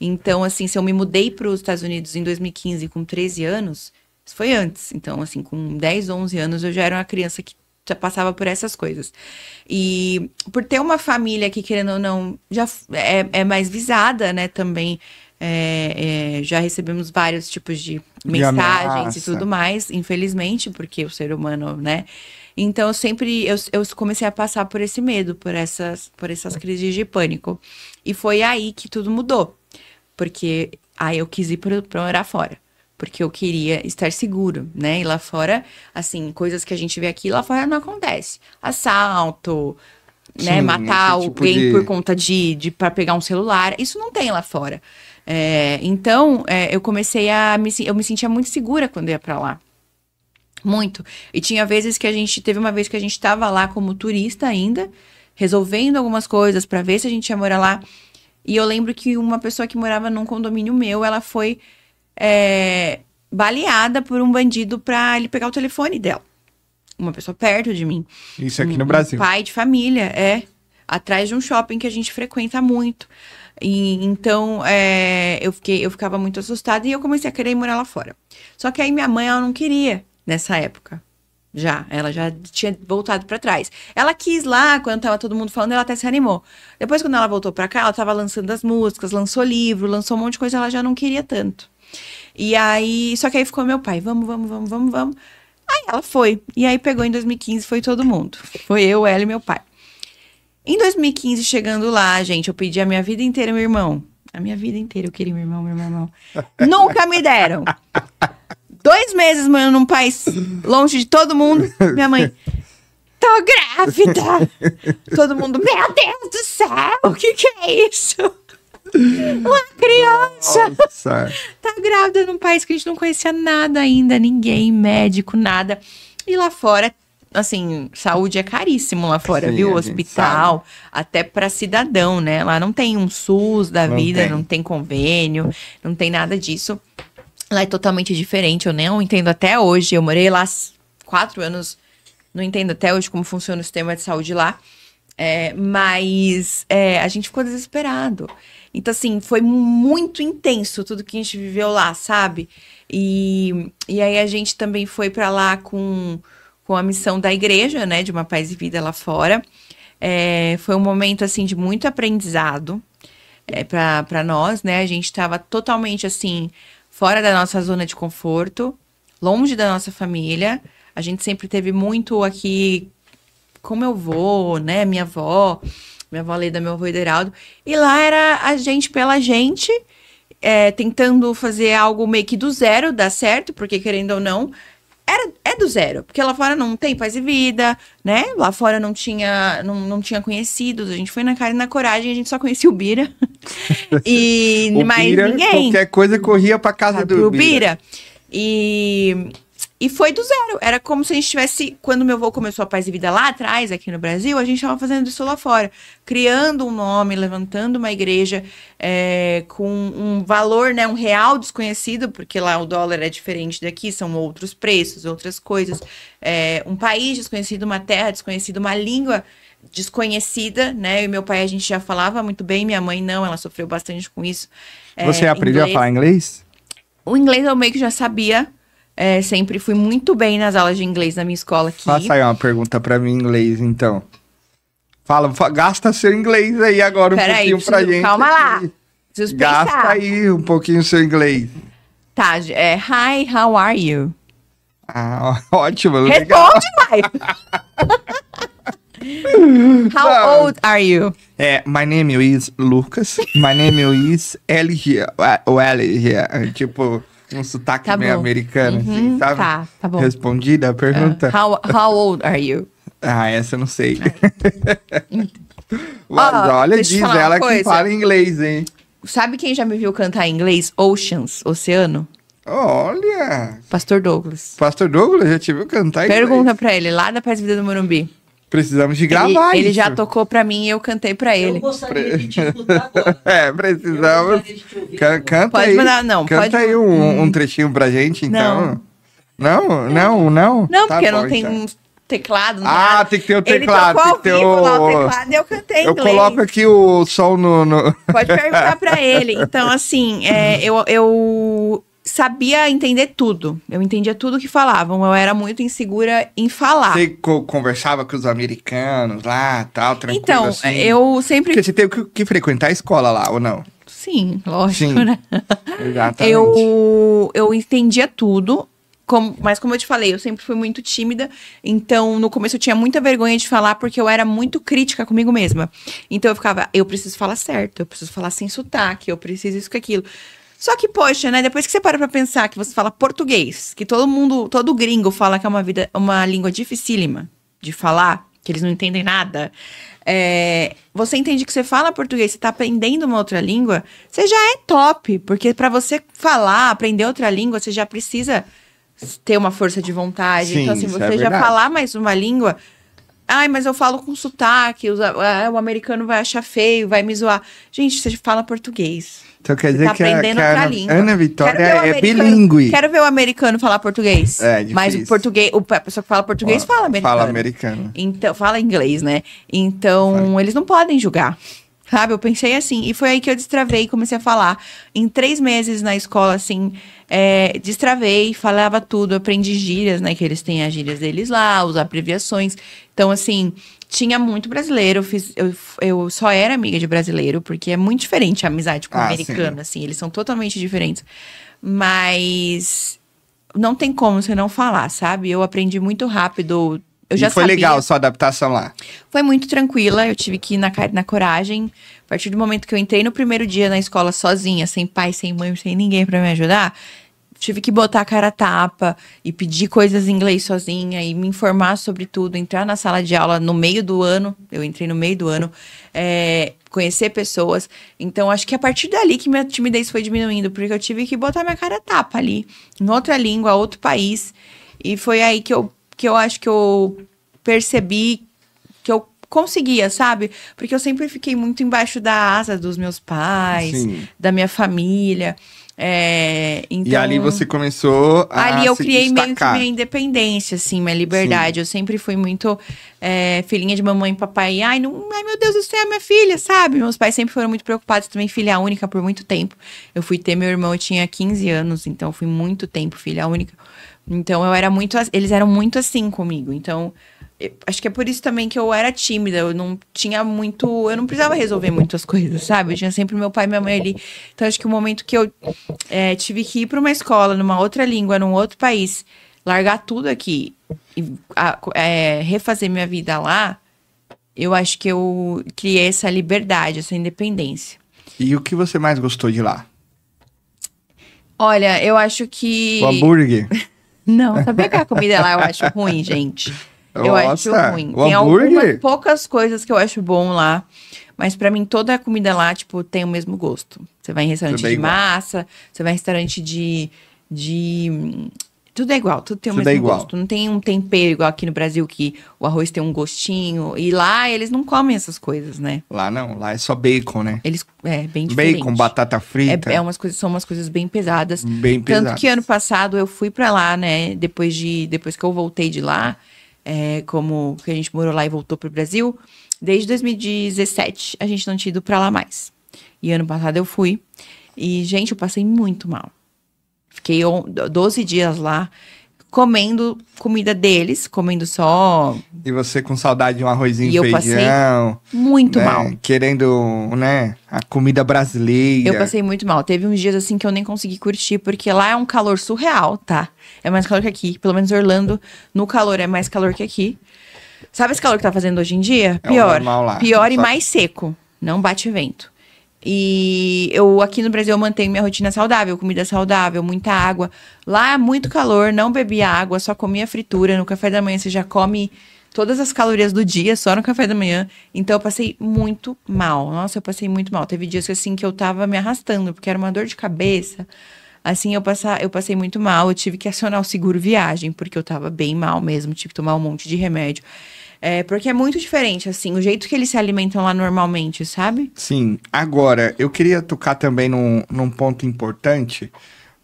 Então, assim, se eu me mudei para os Estados Unidos em 2015 com 13 anos, Isso foi antes. Então, assim, com 10, 11 anos, eu já era uma criança que já passava por essas coisas. E por ter uma família que, querendo ou não, já é mais visada, né, também. Já recebemos vários tipos de mensagens e tudo mais, infelizmente, porque o ser humano, né? Então, eu comecei a passar por esse medo, por essas crises de pânico. E foi aí que tudo mudou. Porque aí eu quis ir pra morar fora. Porque eu queria estar seguro, né? E lá fora, assim, coisas que a gente vê aqui, lá fora não acontece. Assalto, né? Sim, Matar esse tipo alguém de- por conta para pegar um celular. Isso não tem lá fora. Então, eu comecei eu me sentia muito segura quando ia pra lá. Muito. E tinha vezes que teve uma vez que a gente tava lá como turista ainda, resolvendo algumas coisas pra ver se a gente ia morar lá. E eu lembro que uma pessoa que morava num condomínio meu, ela foi baleada por um bandido pra ele pegar o telefone dela. Uma pessoa perto de mim. Isso aqui no Brasil. Um pai de família, atrás de um shopping que a gente frequenta muito. E, então, eu ficava muito assustada e eu comecei a querer ir morar lá fora. Só que aí minha mãe, ela não queria nessa época. Ela já tinha voltado pra trás. Ela quis lá, quando tava todo mundo falando, ela até se animou. Depois, quando ela voltou pra cá, ela tava lançando as músicas, lançou livro, lançou um monte de coisa, ela já não queria tanto. E aí, só que aí ficou meu pai, vamos. Aí ela foi. E aí pegou em 2015, foi todo mundo. Foi eu, ela e meu pai. Em 2015, chegando lá, gente, eu pedi a minha vida inteira, meu irmão. A minha vida inteira eu queria meu irmão. Nunca me deram. 2 meses morando num país longe de todo mundo. Minha mãe, tô grávida. Todo mundo, meu Deus do céu, o que é isso? Uma criança. Nossa. Tá grávida num país que a gente não conhecia nada ainda, ninguém, médico, nada. E lá fora, assim, saúde é caríssimo lá fora, Sim, viu? a gente Hospital, até pra cidadão, né? Lá não tem um SUS da Não vida, tem. não tem convênio, não tem nada disso. Lá é totalmente diferente, eu não entendo até hoje. Eu morei lá 4 anos, não entendo até hoje como funciona o sistema de saúde lá. Mas a gente ficou desesperado. Então, assim, foi muito intenso tudo que a gente viveu lá, sabe? E aí a gente também foi pra lá com a missão da igreja, né? De uma paz e vida lá fora. Foi um momento, assim, de muito aprendizado pra nós, né? A gente tava totalmente, assim, fora da nossa zona de conforto, longe da nossa família. A gente sempre teve muito aqui com meu avô, né? Minha avó Leda, meu avô Ederaldo. E lá era a gente pela gente, tentando fazer algo meio que do zero, dar certo, porque querendo ou não, é do zero. Porque lá fora não tem paz e vida, né? Lá fora não tinha conhecidos. A gente foi na cara e na coragem, a gente só conhecia o Bira. E O mais Bira, ninguém. qualquer coisa corria pra casa do Pro Bira. Bira. E foi do zero. Era como se a gente tivesse... Quando meu avô começou a Paz e Vida lá atrás, aqui no Brasil, a gente estava fazendo isso lá fora. Criando um nome, levantando uma igreja com um valor, né? Um real desconhecido, porque lá o dólar é diferente daqui, são outros preços, outras coisas. Um país desconhecido, uma terra desconhecida, uma língua desconhecida, né? E meu pai, a gente já falava muito bem, minha mãe não, ela sofreu bastante com isso. Você aprendeu a falar inglês? O inglês eu meio que já sabia. Sempre fui muito bem nas aulas de inglês na minha escola aqui. Faça aí uma pergunta pra mim em inglês, então. Gasta seu inglês aí agora Peraí, pouquinho pra gente. calma lá. aqui. Preciso Gasta pensar. aí um pouquinho seu inglês. Tá, hi, how are you? Ah, ótimo, legal. Responde, vai! How Não. old are you? My name is Lucas. My name is LG. Tipo, um sotaque Tá meio bom. americano, assim, Uhum, sabe? tá bom. Respondida a pergunta? How old are you? Essa eu não sei. Mas Ó, olha, deixa eu diz falar uma ela que coisa. fala inglês, hein? Sabe quem já me viu cantar em inglês? Oceans, oceano? Olha! Pastor Douglas. Pastor Douglas já te viu cantar inglês? Pergunta pra ele, lá da Paz e Vida do Morumbi. Precisamos de gravar Ele isso. já tocou pra mim e eu cantei pra Eu ele. gostaria de te escutar agora. Precisamos. Eu gostaria de te ouvir agora. Canta Pode aí. mandar, não, Canta pode- aí um trechinho pra gente, então. Não? Não, Tá porque bom, não tem então. um teclado. não Ah, nada. tem que ter o Ele teclado. tocou Tem que ao ter vivo lá o o... teclado e eu cantei em Eu inglês. coloco aqui o som no... Pode perguntar pra ele. Então, assim, sabia entender tudo. Eu entendia tudo que falavam. Eu era muito insegura em falar. Você conversava com os americanos lá, tal, tranquilo Então, assim? eu sempre... Porque você teve que frequentar a escola lá, ou não? Sim, lógico, Sim. né? Exatamente. Eu entendia tudo, mas como eu te falei, eu sempre fui muito tímida. Então, no começo eu tinha muita vergonha de falar, porque eu era muito crítica comigo mesma. Então, eu ficava, eu preciso falar certo, eu preciso falar sem sotaque, eu preciso isso, aquilo. Só que, poxa, né, depois que você para pra pensar que você fala português, que todo gringo fala que é uma língua dificílima de falar, que eles não entendem nada, você entende que você fala português, você tá aprendendo uma outra língua, você já é top, porque pra você falar, aprender outra língua, você já precisa ter uma força de vontade. Sim, então, assim, isso você é já verdade. falar mais uma língua... Ai, mas eu falo com sotaque, o americano vai achar feio, vai me zoar. Gente, você fala português. Então quer Você dizer tá que aprendendo a outra Ana, língua. Ana Vitória Quero ver o é americano- bilíngue. Quero ver o americano falar português. É, difícil. Mas a pessoa que fala português fala americano. Fala americano. Então, fala inglês, né? Então, eles não podem julgar. Sabe? Eu pensei assim. E foi aí que eu destravei e comecei a falar. Em 3 meses na escola, assim, destravei, falava tudo. Aprendi gírias, né? Que eles têm as gírias deles lá, as abreviações. Então, assim, tinha muito brasileiro. Eu só era amiga de brasileiro, porque é muito diferente a amizade com o americano, sim. assim. Eles são totalmente diferentes. Mas não tem como você não falar, sabe? Eu aprendi muito rápido. Eu já E foi sabia. legal a sua adaptação lá. Foi muito tranquila, eu tive que ir na coragem. A partir do momento que eu entrei no primeiro dia na escola sozinha, sem pai, sem mãe, sem ninguém pra me ajudar, tive que botar a cara a tapa e pedir coisas em inglês sozinha e me informar sobre tudo, entrar na sala de aula no meio do ano, eu entrei no meio do ano, conhecer pessoas. Então, acho que a partir dali que minha timidez foi diminuindo, porque eu tive que botar minha cara a tapa ali, em outra língua, outro país. E foi aí que eu acho que eu percebi que eu conseguia, sabe? Porque eu sempre fiquei muito embaixo da asa dos meus pais, Sim. da minha família. Então, E ali você começou a ali eu se criei meio que destacar. minha independência, assim, minha liberdade. Eu sempre fui muito filhinha de mamãe e papai. Ai, meu Deus, você é a minha filha, sabe? Meus pais sempre foram muito preocupados. Também filha única por muito tempo. Eu fui ter meu irmão, eu tinha 15 anos, então eu fui muito tempo filha única. Então eles eram muito assim comigo. Então, acho que é por isso também que eu era tímida. Eu não precisava resolver muitas coisas, sabe? Eu tinha sempre meu pai e minha mãe ali. Então, acho que o momento que eu tive que ir para uma escola, numa outra língua, num outro país, largar tudo aqui e refazer minha vida lá, eu acho que eu criei essa liberdade, essa independência. E o que você mais gostou de lá? Olha, eu acho que... O hambúrguer? Não, sabia que a comida lá eu acho ruim, gente? Eu acho Nossa, ruim. o Tem hambúrguer? algumas poucas coisas que eu acho bom lá. Mas pra mim, toda a comida lá, tipo, tem o mesmo gosto. Você vai em restaurante Tudo é de igual. massa, você vai em restaurante de... Tudo é igual, tudo tem o Tudo mesmo é igual. gosto. Não tem um tempero igual aqui no Brasil, que o arroz tem um gostinho. E lá, eles não comem essas coisas, né? Lá não, lá é só bacon, né? Eles... bem diferente. Bacon, batata frita. São umas coisas bem pesadas. Bem Tanto pesadas. que ano passado eu fui pra lá, né? Depois que eu voltei de lá, como que a gente morou lá e voltou pro Brasil, desde 2017 a gente não tinha ido pra lá mais. E ano passado eu fui. E, gente, eu passei muito mal. Fiquei 12 dias lá comendo comida deles, comendo só... E você com saudade de um arrozinho E eu e passei feijão. muito né? mal. Querendo, né, a comida brasileira. Eu passei muito mal. Teve uns dias assim que eu nem consegui curtir, porque lá é um calor surreal, tá? É mais calor que aqui. Pelo menos Orlando, no calor, é mais calor que aqui. Sabe esse calor que tá fazendo hoje em dia? É o Pior. normal lá. Pior e Só- mais seco. Não bate vento. E eu aqui no Brasil eu mantenho minha rotina saudável, comida saudável, muita água. Lá é muito calor, não bebia água, só comia fritura. No café da manhã você já come todas as calorias do dia só no café da manhã. Então eu passei muito mal. Nossa, eu passei muito mal. Teve dias que assim que eu tava me arrastando, porque era uma dor de cabeça. Assim, eu passei muito mal. Eu tive que acionar o seguro viagem, porque eu tava bem mal mesmo. Tive que tomar um monte de remédio. Porque é muito diferente, assim, o jeito que eles se alimentam lá normalmente, sabe? Sim. Agora, eu queria tocar também num ponto importante,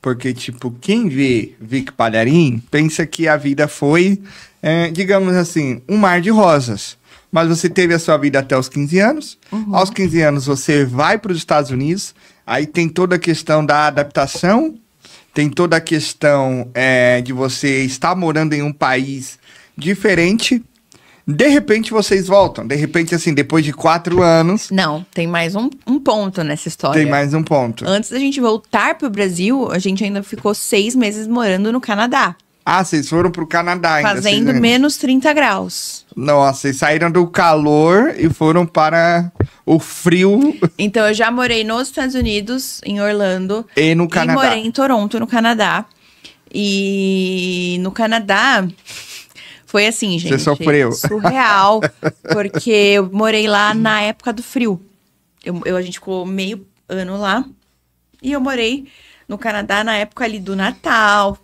porque, tipo, quem vê Vic Palharim pensa que a vida foi, digamos assim, um mar de rosas. Mas você teve a sua vida até os 15 anos. Uhum. Aos 15 anos você vai para os Estados Unidos. Aí tem toda a questão da adaptação. tem toda a questão de você estar morando em um país diferente. De repente vocês voltam. De repente, assim, depois de 4 anos. Não, tem mais um ponto nessa história. Tem mais um ponto. Antes da gente voltar pro Brasil, a gente ainda ficou 6 meses morando no Canadá. Ah, vocês foram pro Canadá ainda. Fazendo menos 30 graus. Nossa, vocês saíram do calor e foram para o frio. Então, eu já morei nos Estados Unidos, em Orlando. E no Canadá. E morei em Toronto, no Canadá. E no Canadá... Foi assim, gente. Você sofreu. Surreal, porque eu morei lá na época do frio. A gente ficou meio ano lá. E eu morei no Canadá na época ali do Natal.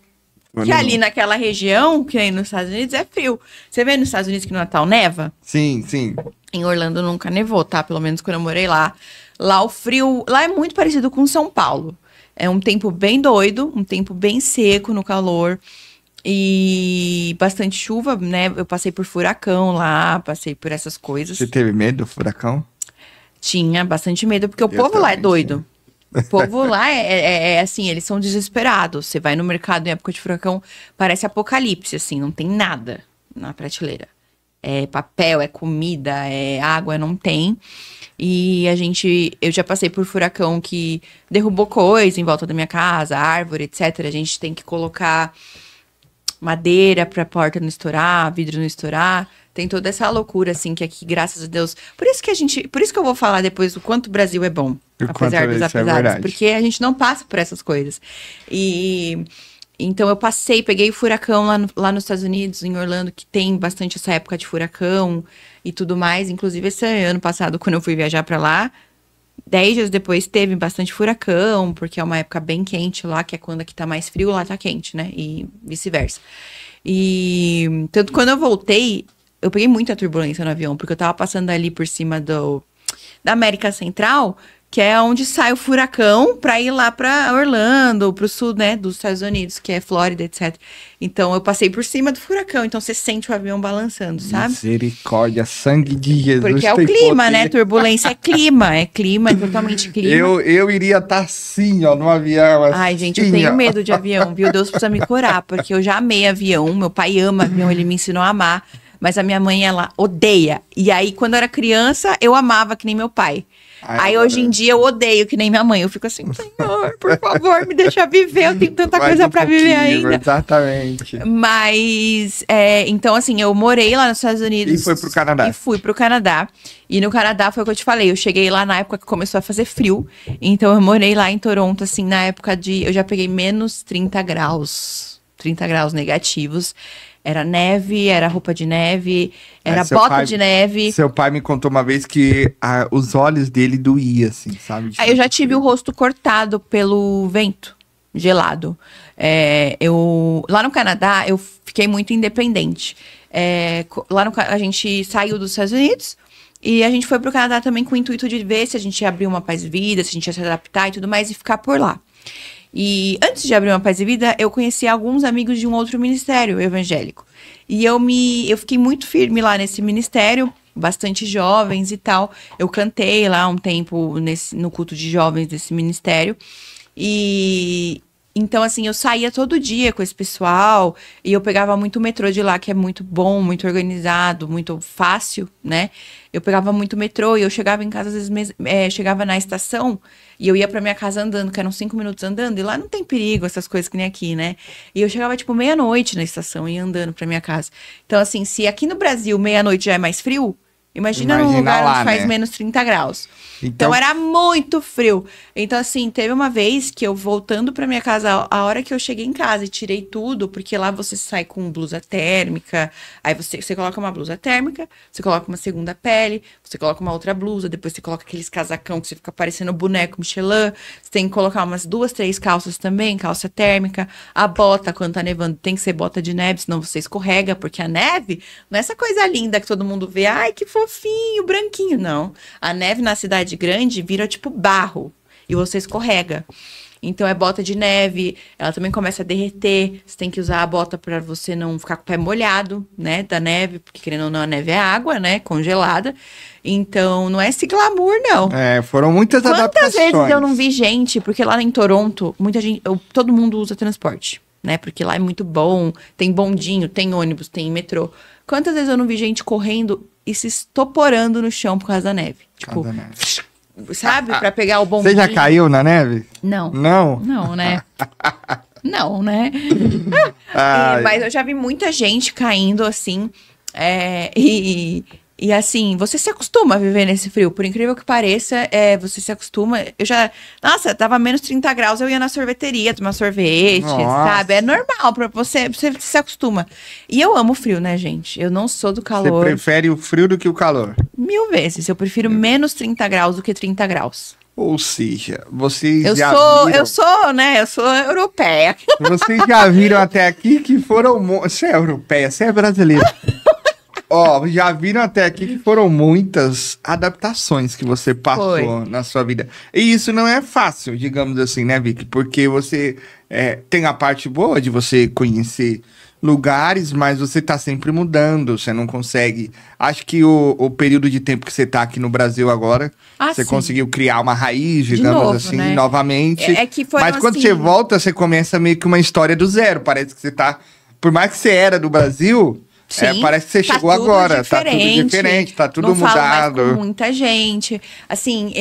Que ali naquela região, que aí nos Estados Unidos, é frio. Você vê nos Estados Unidos que no Natal neva? Sim, sim. Em Orlando nunca nevou, tá? Pelo menos quando eu morei lá. Lá o frio... Lá é muito parecido com São Paulo. É um tempo bem doido, um tempo bem seco no calor. E bastante chuva, né? Eu passei por furacão lá, passei por essas coisas. Você teve medo do furacão? Tinha bastante medo, porque o povo lá é doido. O povo lá é assim, eles são desesperados. Você vai no mercado em época de furacão, parece apocalipse, assim, não tem nada na prateleira. É papel, é comida, é água, não tem. E eu já passei por furacão que derrubou coisa em volta da minha casa, árvore, etc. A gente tem que colocar madeira pra porta não estourar, vidro não estourar. Tem toda essa loucura, assim, que aqui, graças a Deus... Por isso que eu vou falar depois o quanto o Brasil é bom. Apesar dos apesares. Porque a gente não passa por essas coisas. E... Então, eu peguei furacão lá nos Estados Unidos, em Orlando, que tem bastante essa época de furacão e tudo mais. Inclusive, esse ano passado, quando eu fui viajar pra lá, 10 dias depois teve bastante furacão, porque é uma época bem quente lá, que é quando aqui tá mais frio, lá tá quente, né? E vice-versa. E tanto quando eu voltei, eu peguei muita turbulência no avião, porque eu tava passando ali por cima da América Central, que é onde sai o furacão pra ir lá pra Orlando, pro sul, né, dos Estados Unidos, que é Flórida, etc. Então, eu passei por cima do furacão, então você sente o avião balançando, sabe? Misericórdia, sangue de Jesus. Porque é o clima, né? Turbulência é clima, é totalmente clima. Eu iria estar assim, ó, no avião, assim. Ai, gente, eu tenho medo de avião, viu? Deus precisa me curar, porque eu já amei avião, meu pai ama avião, ele me ensinou a amar, mas a minha mãe, ela odeia. E aí, quando eu era criança, eu amava que nem meu pai. Aí hoje em dia eu odeio que nem minha mãe. Eu fico assim, Senhor, por favor, me deixa viver. Eu tenho tanta coisa pra viver ainda. Exatamente. Mas, então assim, eu morei lá nos Estados Unidos. E foi pro Canadá. E fui pro Canadá. E no Canadá foi o que eu te falei. Eu cheguei lá na época que começou a fazer frio. Então eu morei lá em Toronto, assim, na época eu já peguei menos 30 graus. 30 graus negativos. Era neve, era roupa de neve, era bota de neve. Seu pai me contou uma vez que os olhos dele doíam, assim, sabe? Aí eu já tive o rosto cortado pelo vento gelado. Lá no Canadá, eu fiquei muito independente. A gente saiu dos Estados Unidos e a gente foi pro Canadá também com o intuito de ver se a gente ia abrir uma Paz e Vida, se a gente ia se adaptar e tudo mais e ficar por lá. E antes de abrir uma Paz e Vida, eu conheci alguns amigos de um outro ministério evangélico. E eu fiquei muito firme lá nesse ministério, bastante jovens e tal. Eu cantei lá um tempo no culto de jovens desse ministério. E então, assim, eu saía todo dia com esse pessoal e eu pegava muito o metrô de lá, que é muito bom, muito organizado, muito fácil, né? Eu pegava muito metrô e eu chegava em casa, às vezes, chegava na estação e eu ia pra minha casa andando, que eram 5 minutos andando, e lá não tem perigo, essas coisas que nem aqui, né? E eu chegava, tipo, meia-noite na estação e ia andando pra minha casa. Então, assim, se aqui no Brasil meia-noite já é mais frio, imagina num lugar lá, onde faz né? menos 30 graus. Então era muito frio. Então, assim, teve uma vez que eu voltando pra minha casa, a hora que eu cheguei em casa e tirei tudo, porque lá você sai com blusa térmica, aí você coloca uma blusa térmica, você coloca uma segunda pele, você coloca uma outra blusa, depois você coloca aqueles casacão que você fica parecendo boneco Michelin, você tem que colocar umas 2, 3 calças também, calça térmica, a bota, quando tá nevando, tem que ser bota de neve, senão você escorrega, porque a neve não é essa coisa linda que todo mundo vê, ai, que fofinho, branquinho, não. A neve na cidade grande vira tipo barro e você escorrega. Então é bota de neve, ela também começa a derreter. Você tem que usar a bota para você não ficar com o pé molhado, né, da neve, porque querendo ou não, a neve é água, né, congelada. Então não é esse glamour, não. Foram muitas adaptações. Quantas vezes eu não vi gente, porque lá em Toronto, muita gente, todo mundo usa transporte, né? Porque lá é muito bom, tem bondinho, tem ônibus, tem metrô. Quantas vezes eu não vi gente correndo e se estoporando no chão por causa da neve? Tipo, sabe? Pra pegar o bondinho. Você já caiu na neve? Não. Não? Não, né? Não, né? Mas eu já vi muita gente caindo assim. E assim, você se acostuma a viver nesse frio. Por incrível que pareça, você se acostuma. Nossa, tava menos 30 graus, eu ia na sorveteria tomar sorvete, sabe? É normal, você se acostuma. E eu amo frio, né, gente? Eu não sou do calor. Você prefere o frio do que o calor? 1000 vezes. Eu prefiro menos 30 graus do que 30 graus. Ou seja, vocês Eu sou europeia. Vocês já viram até aqui que foram... Você é europeia, você é brasileira. Já viram até aqui que foram muitas adaptações que você passou na sua vida. E isso não é fácil, digamos assim, né, Vicky? Porque você tem a parte boa de você conhecer lugares, mas você tá sempre mudando, você não consegue... Acho que o período de tempo que você tá aqui no Brasil agora, você conseguiu criar uma raiz, digamos assim, né? Novamente. Mas quando você volta, você começa meio que uma história do zero. Parece que você tá... Por mais que você era do Brasil... Sim, parece que você chegou agora, tá tudo diferente, tá tudo mudado. Não falo mais com muita gente. Assim,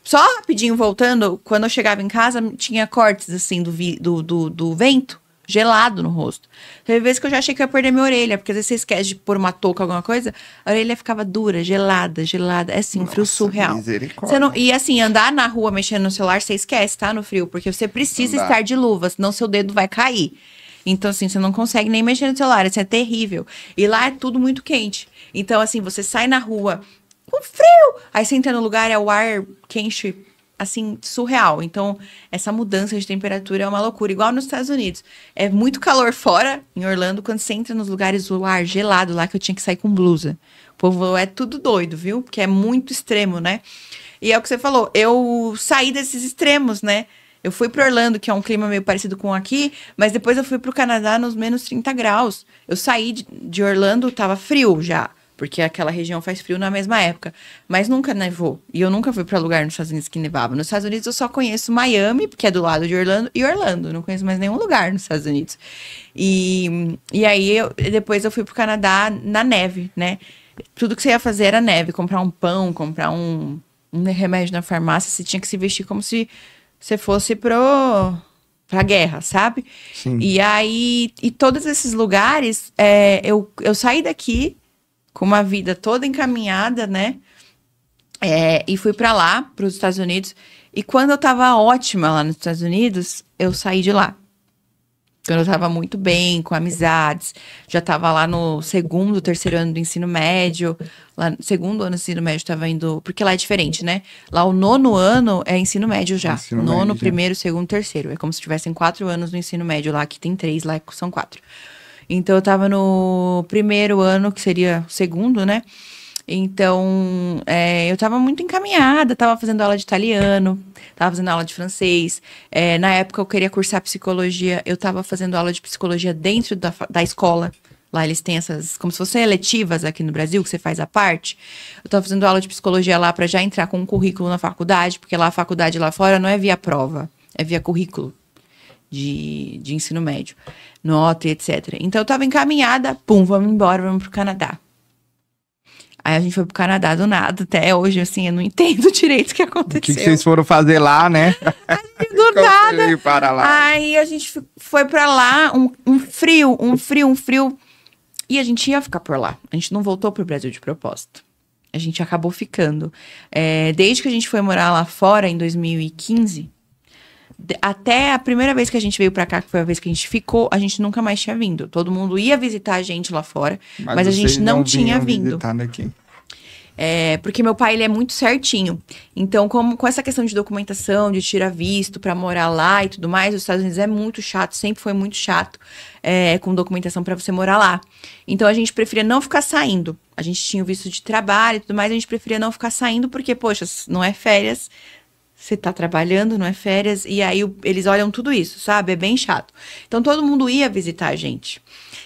só rapidinho voltando, quando eu chegava em casa, tinha cortes, assim, do vento gelado no rosto. Teve vezes que eu já achei que eu ia perder minha orelha, porque às vezes você esquece de pôr uma touca, alguma coisa, a orelha ficava dura, gelada. É assim, um frio surreal. E assim, andar na rua mexendo no celular, você esquece, tá? No frio, porque você precisa estar de luva, senão seu dedo vai cair. Então, assim, você não consegue nem mexer no celular, isso é terrível. E lá é tudo muito quente. Então, assim, você sai na rua com frio, aí você entra no lugar, é o ar quente, assim, surreal. Então, essa mudança de temperatura é uma loucura. Igual nos Estados Unidos. É muito calor fora, em Orlando, quando você entra nos lugares, o ar gelado lá, que eu tinha que sair com blusa. O povo é tudo doido, viu? Porque é muito extremo, né? E é o que você falou, eu saí desses extremos, né? Eu fui para Orlando, que é um clima meio parecido com aqui, mas depois eu fui para o Canadá nos menos 30 graus. Eu saí de Orlando, tava frio já, porque aquela região faz frio na mesma época. Mas nunca nevou. E eu nunca fui para lugar nos Estados Unidos que nevava. Nos Estados Unidos eu só conheço Miami, porque é do lado de Orlando, e Orlando. Eu não conheço mais nenhum lugar nos Estados Unidos. E aí, depois eu fui para o Canadá na neve, né? Tudo que você ia fazer era neve. Comprar um pão, comprar um remédio na farmácia. Você tinha que se vestir como se... você fosse pra guerra, sabe? Sim. E aí, todos esses lugares, eu saí daqui com uma vida toda encaminhada, né? E fui pra lá, pros Estados Unidos. E quando eu tava ótima lá nos Estados Unidos, eu saí de lá. Quando eu tava muito bem, com amizades, já tava lá no terceiro ano do ensino médio. Lá no segundo ano do ensino médio tava indo... Porque lá é diferente, né? Lá o 9º ano é ensino médio já. Nono, primeiro, segundo, terceiro. É como se tivessem 4 anos no ensino médio lá, que tem 3, lá são 4. Então, eu tava no primeiro ano, que seria o segundo, né? Então, eu tava muito encaminhada, tava fazendo aula de italiano, tava fazendo aula de francês. Na época, eu queria cursar psicologia, eu tava fazendo aula de psicologia dentro da escola. Lá eles têm essas, como se fossem eletivas aqui no Brasil, que você faz à parte. Eu tava fazendo aula de psicologia lá para já entrar com um currículo na faculdade, porque lá a faculdade lá fora não é via prova, é via currículo de ensino médio, nota e etc. Então, eu tava encaminhada, vamos embora, vamos pro Canadá. Aí a gente foi pro Canadá do nada, até hoje, assim, eu não entendo direito o que aconteceu. O que vocês foram fazer lá, né? Do nada. Para lá. Aí a gente foi pra lá, um frio. E a gente ia ficar por lá. A gente não voltou pro Brasil de propósito. A gente acabou ficando. Desde que a gente foi morar lá fora, em 2015, até a primeira vez que a gente veio pra cá, que foi a vez que a gente ficou, a gente nunca mais tinha vindo. Todo mundo ia visitar a gente lá fora, mas a gente não tinha vindo. Aqui. Porque meu pai, ele é muito certinho. Então, com essa questão de documentação, de tirar visto pra morar lá e tudo mais, os Estados Unidos é muito chato, sempre foi muito chato, com documentação pra você morar lá. Então, a gente preferia não ficar saindo. A gente tinha o visto de trabalho e tudo mais, a gente preferia não ficar saindo porque, poxa, não é férias, você tá trabalhando, não é férias, e aí eles olham tudo isso, sabe? É bem chato. Então todo mundo ia visitar a gente.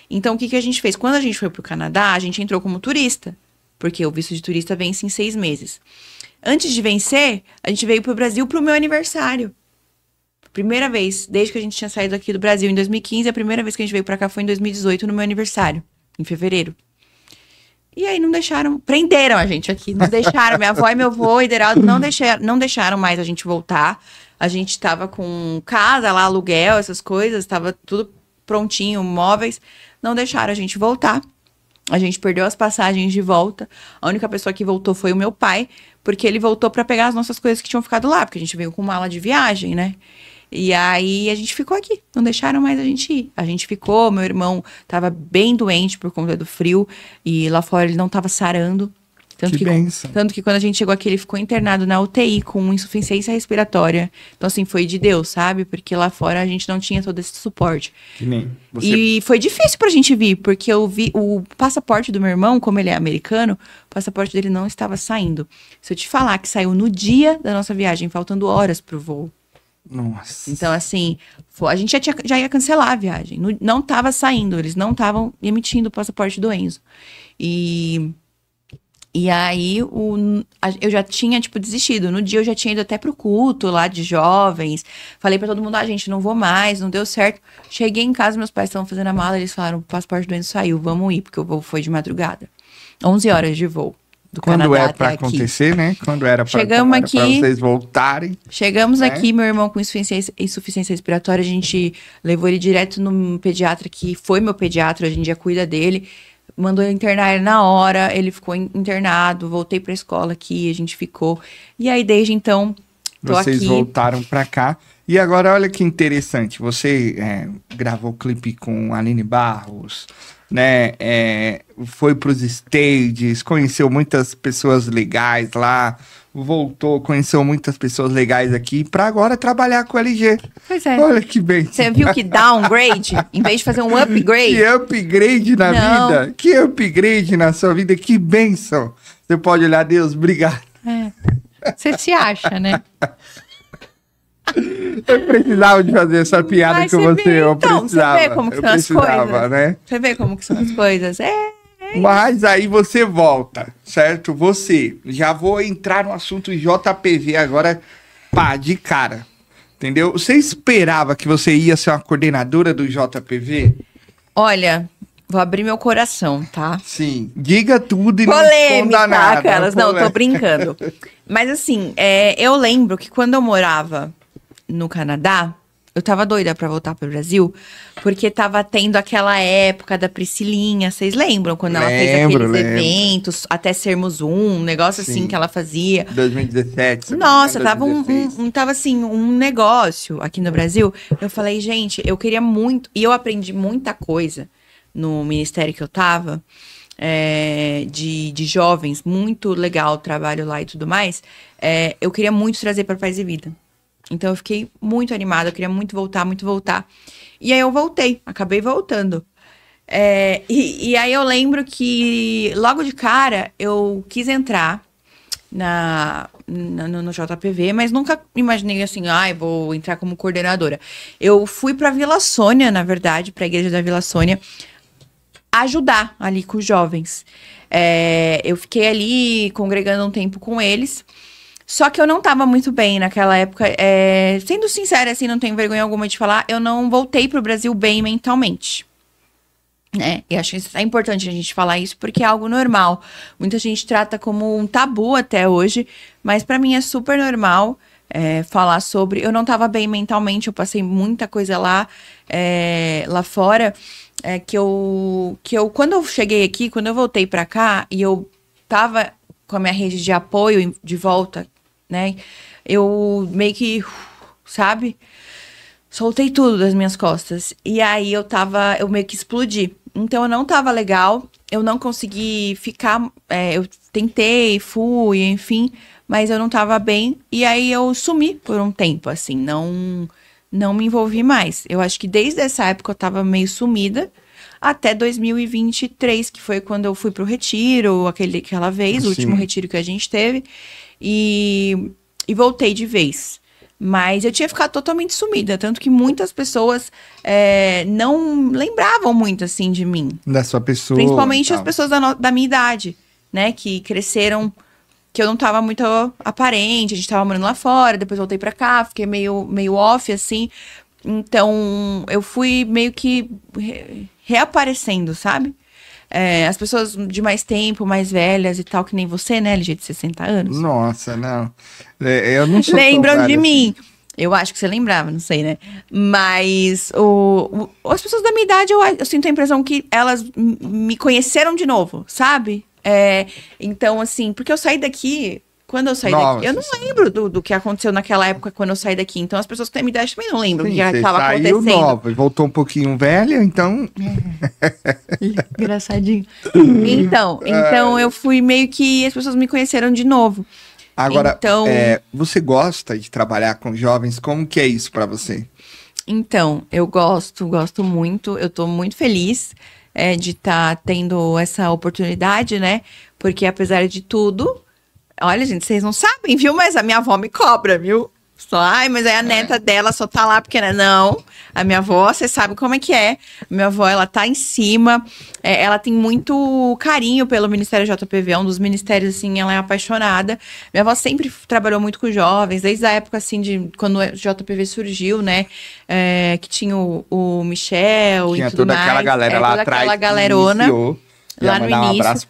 Então o que a gente fez? Quando a gente foi pro Canadá, a gente entrou como turista, porque o visto de turista vence em 6 meses. Antes de vencer, a gente veio pro Brasil pro meu aniversário. Primeira vez, desde que a gente tinha saído aqui do Brasil em 2015, a primeira vez que a gente veio pra cá foi em 2018, no meu aniversário, em fevereiro. E aí não deixaram, prenderam a gente aqui, não deixaram, minha avó e meu avô, Ideraldo, não deixaram mais a gente voltar. A gente tava com casa lá, aluguel, essas coisas, tava tudo prontinho, móveis, não deixaram a gente voltar. A gente perdeu as passagens de volta. A única pessoa que voltou foi o meu pai, porque ele voltou pra pegar as nossas coisas que tinham ficado lá, porque a gente veio com mala de viagem, né? E aí a gente ficou aqui, não deixaram mais a gente ir. A gente ficou, meu irmão tava bem doente por conta do frio, e lá fora ele não tava sarando. Tanto que quando a gente chegou aqui, ele ficou internado na UTI com insuficiência respiratória. Então, assim, foi de Deus, sabe? Porque lá fora a gente não tinha todo esse suporte. Que nem você... E foi difícil pra gente vir, porque eu vi o passaporte do meu irmão, como ele é americano, o passaporte dele não estava saindo. Se eu te falar que saiu no dia da nossa viagem, faltando horas pro voo. Nossa. Então, assim, a gente já ia cancelar a viagem. Não tava saindo, eles não estavam emitindo o passaporte do Enzo. E aí, eu já tinha, tipo, desistido. No dia eu já tinha ido até pro culto lá de jovens. Falei pra todo mundo, gente, não vou mais, não deu certo. Cheguei em casa, meus pais estavam fazendo a mala, eles falaram, o passaporte do Enzo saiu, vamos ir, porque o voo foi de madrugada. 11 horas de voo. Quando é pra acontecer, né? Quando era pra vocês voltarem. Chegamos aqui, meu irmão com insuficiência respiratória, a gente levou ele direto no pediatra, que foi meu pediatra, a gente já cuida dele. Mandou ele internar ele na hora, ele ficou internado, voltei pra escola aqui, a gente ficou. E aí, desde então, tô aqui. Vocês voltaram pra cá. E agora, olha que interessante, você gravou clipe com a Aline Barros, né? Foi pros stages, conheceu muitas pessoas legais lá, voltou, conheceu muitas pessoas legais aqui, pra agora trabalhar com o LG. Pois é. Olha que bem. Você viu que downgrade, em vez de fazer um upgrade? Que upgrade na vida. Que upgrade na sua vida, que bênção. Você pode olhar, Deus, obrigado. Você se acha, né? Eu precisava de fazer essa piada com você. Eu precisava. Você vê como que são as coisas, né? Você vê como que são as coisas. Mas aí você volta, certo? Já vou entrar no assunto JPV agora, pá, de cara. Entendeu? Você esperava que você ia ser uma coordenadora do JPV? Olha, vou abrir meu coração, tá? Sim. Diga tudo e polêmica, não esconda nada. Aquelas. Não, tô brincando. Mas assim, eu lembro que quando eu morava no Canadá, eu tava doida pra voltar pro Brasil, porque tava tendo aquela época da Priscilinha, vocês lembram? Quando ela fez aqueles eventos, até sermos um negócio assim que ela fazia. 2017. Nossa, tava assim, um negócio aqui no Brasil. Eu falei, gente, eu queria muito, e eu aprendi muita coisa no ministério que eu tava, de jovens, muito legal o trabalho lá e tudo mais. Eu queria muito trazer para Paz e Vida. Então eu fiquei muito animada, eu queria muito voltar. E aí eu voltei, acabei voltando. E aí eu lembro que logo de cara eu quis entrar no JPV, mas nunca imaginei assim, vou entrar como coordenadora. Eu fui pra Vila Sônia, na verdade, pra igreja da Vila Sônia, ajudar ali com os jovens. Eu fiquei ali congregando um tempo com eles. Só que eu não tava muito bem naquela época. Sendo sincera, assim, não tenho vergonha alguma de falar, eu não voltei pro Brasil bem mentalmente. E acho que é importante a gente falar isso, porque é algo normal. Muita gente trata como um tabu até hoje, mas pra mim é super normal falar sobre... Eu não tava bem mentalmente, eu passei muita coisa lá fora, quando eu cheguei aqui, quando eu voltei pra cá, e eu tava com a minha rede de apoio de volta, né? Eu meio que, sabe? Soltei tudo das minhas costas. E aí eu meio que explodi. Então eu não tava legal, eu não consegui ficar, eu tentei, fui, enfim, mas eu não tava bem. E aí eu sumi por um tempo, assim, não me envolvi mais. Eu acho que desde essa época eu tava meio sumida, até 2023, que foi quando eu fui pro retiro, aquela vez, o último retiro que a gente teve. E e voltei de vez. Mas eu tinha ficado totalmente sumida, tanto que muitas pessoas não lembravam muito, assim, de mim. Da sua pessoa. Principalmente as pessoas da minha idade, né? Que cresceram, que eu não tava muito aparente, a gente tava morando lá fora, depois voltei pra cá, fiquei meio off, assim. Então, eu fui meio que reaparecendo, sabe? As pessoas de mais tempo, mais velhas e tal, que nem você, né, LG de 60 anos. Nossa, não. Eu não sou Lembram tão de velho mim. Eu acho que você lembrava, não sei, né? Mas as pessoas da minha idade, eu sinto a impressão que elas me conheceram de novo, sabe? Então, assim, porque eu saí daqui... Quando eu saí daqui, eu não lembro do que aconteceu naquela época quando eu saí daqui. Então, as pessoas que têm a minha idade também não lembram o que estava acontecendo. Saiu nova e voltou um pouquinho velha, então... Engraçadinho. Então eu fui meio que... As pessoas me conheceram de novo. Agora, então, você gosta de trabalhar com jovens? Como que é isso pra você? Então, eu gosto muito. Eu tô muito feliz de estar tendo essa oportunidade, né? Porque apesar de tudo... Olha, gente, vocês não sabem, viu? Mas a minha avó me cobra, viu? Mas aí a neta dela só tá lá porque, né? Não, a minha avó, você sabe como é que é. Minha avó, ela tá em cima, ela tem muito carinho pelo Ministério JPV, é um dos ministérios, assim, ela é apaixonada. Minha avó sempre trabalhou muito com jovens, desde a época, assim, de quando o JPV surgiu, né? Que tinha o Michel tinha e tudo mais. Tinha toda aquela galera lá toda atrás. Aquela galerona. Lá no início. Um início.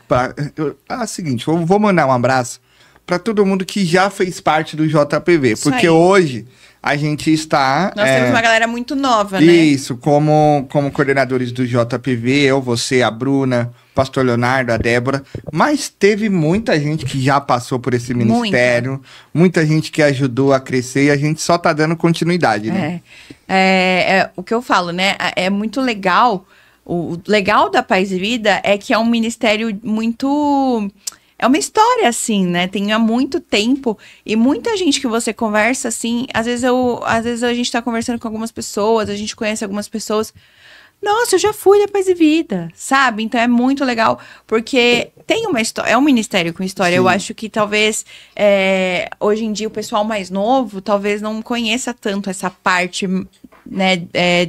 abraço seguinte, eu vou mandar um abraço para todo mundo que já fez parte do JPV, Isso porque aí. hoje a gente está... Nós temos uma galera muito nova, né? Isso, como coordenadores do JPV, eu, você, a Bruna, o pastor Leonardo, a Débora, mas teve muita gente que já passou por esse ministério, muita gente que ajudou a crescer e a gente só tá dando continuidade, né? O que eu falo, né? É muito legal. O legal da Paz e Vida é que é um ministério muito... É uma história, assim, né? Tem há muito tempo. E muita gente que você conversa, assim... Às vezes a gente tá conversando com algumas pessoas, a gente conhece algumas pessoas. Nossa, eu já fui da Paz e Vida, sabe? Então é muito legal, porque tem uma história... É um ministério com história. Sim. Eu acho que talvez... hoje em dia, o pessoal mais novo, talvez não conheça tanto essa parte... né,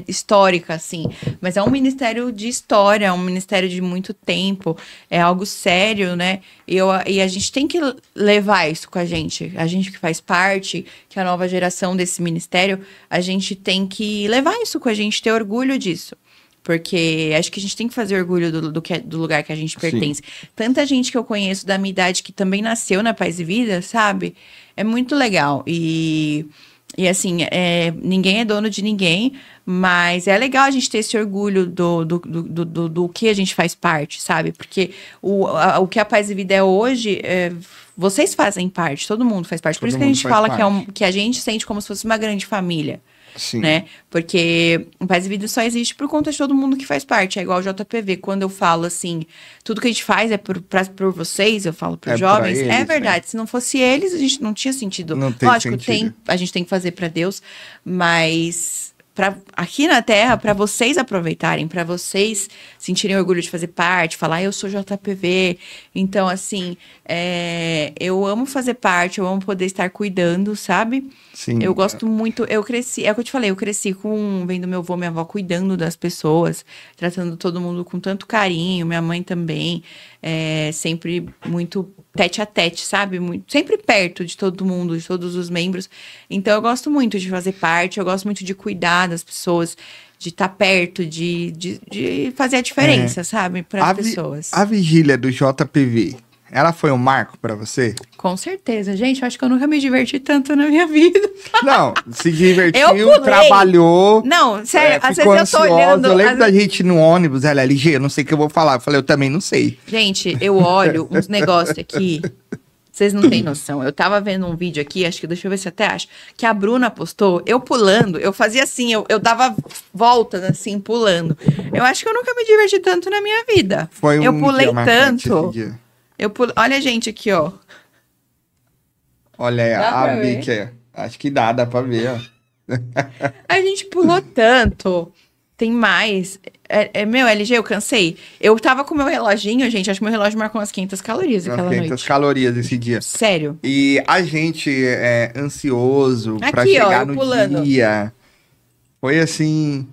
histórica, assim, mas é um ministério de história, é um ministério de muito tempo, é algo sério, né, e a gente tem que levar isso com a gente que faz parte, que é a nova geração desse ministério, a gente tem que levar isso com a gente, ter orgulho disso. Porque acho que a gente tem que fazer orgulho do lugar que a gente pertence. Sim. Tanta gente que eu conheço da minha idade que também nasceu na Paz e Vida, sabe? É muito legal. E assim, ninguém é dono de ninguém, mas é legal a gente ter esse orgulho do que a gente faz parte, sabe? Porque o que a Paz e Vida é hoje, vocês fazem parte, todo mundo faz parte. Por isso que a gente fala que a gente sente como se fosse uma grande família. Sim. Né? Porque o Paz e Vida só existe por conta de todo mundo que faz parte. É igual o JPV. Quando eu falo assim, tudo que a gente faz é por vocês, eu falo para os jovens. Eles, é verdade. Se não fosse eles, a gente não tinha sentido. Não tem Lógico, sentido. a gente tem que fazer para Deus, mas aqui na Terra, para vocês aproveitarem, para vocês sentirem orgulho de fazer parte, falar, eu sou JPV. Então, assim, eu amo fazer parte, eu amo poder estar cuidando, sabe? Sim. Eu gosto muito, eu cresci, é o que eu te falei, eu cresci vendo meu avô, minha avó cuidando das pessoas, tratando todo mundo com tanto carinho, minha mãe também, sempre muito tete a tete, sabe? Sempre perto de todo mundo, de todos os membros. Então, eu gosto muito de fazer parte, eu gosto muito de cuidar das pessoas, de estar perto, de fazer a diferença, sabe? Para as pessoas. A vigília do JPV, ela foi um marco pra você? Com certeza. Gente, eu acho que eu nunca me diverti tanto na minha vida. Não, se divertiu, trabalhou. Não, sério, às vezes eu tô olhando... Eu lembro da gente no ônibus, LG, eu não sei o que eu vou falar. Eu falei, eu também não sei. Gente, eu olho uns negócios aqui... Vocês não têm noção. Eu tava vendo um vídeo aqui, acho que, deixa eu ver se até acho, que a Bruna postou, eu pulando, eu fazia assim, eu dava voltas assim, pulando. Eu acho que eu nunca me diverti tanto na minha vida. Eu pulei tanto. Olha a gente aqui, ó. Olha a Vicky, acho que dá pra ver, ó. A gente pulou tanto. Tem mais. Meu, LG, eu cansei. Eu tava com meu reloginho, gente. Acho que meu relógio marcou umas 500 calorias Umas aquela 500 noite. calorias esse dia. Sério. E a gente é ansioso pra Aqui, ó, chegar eu no pulando. dia. Foi assim.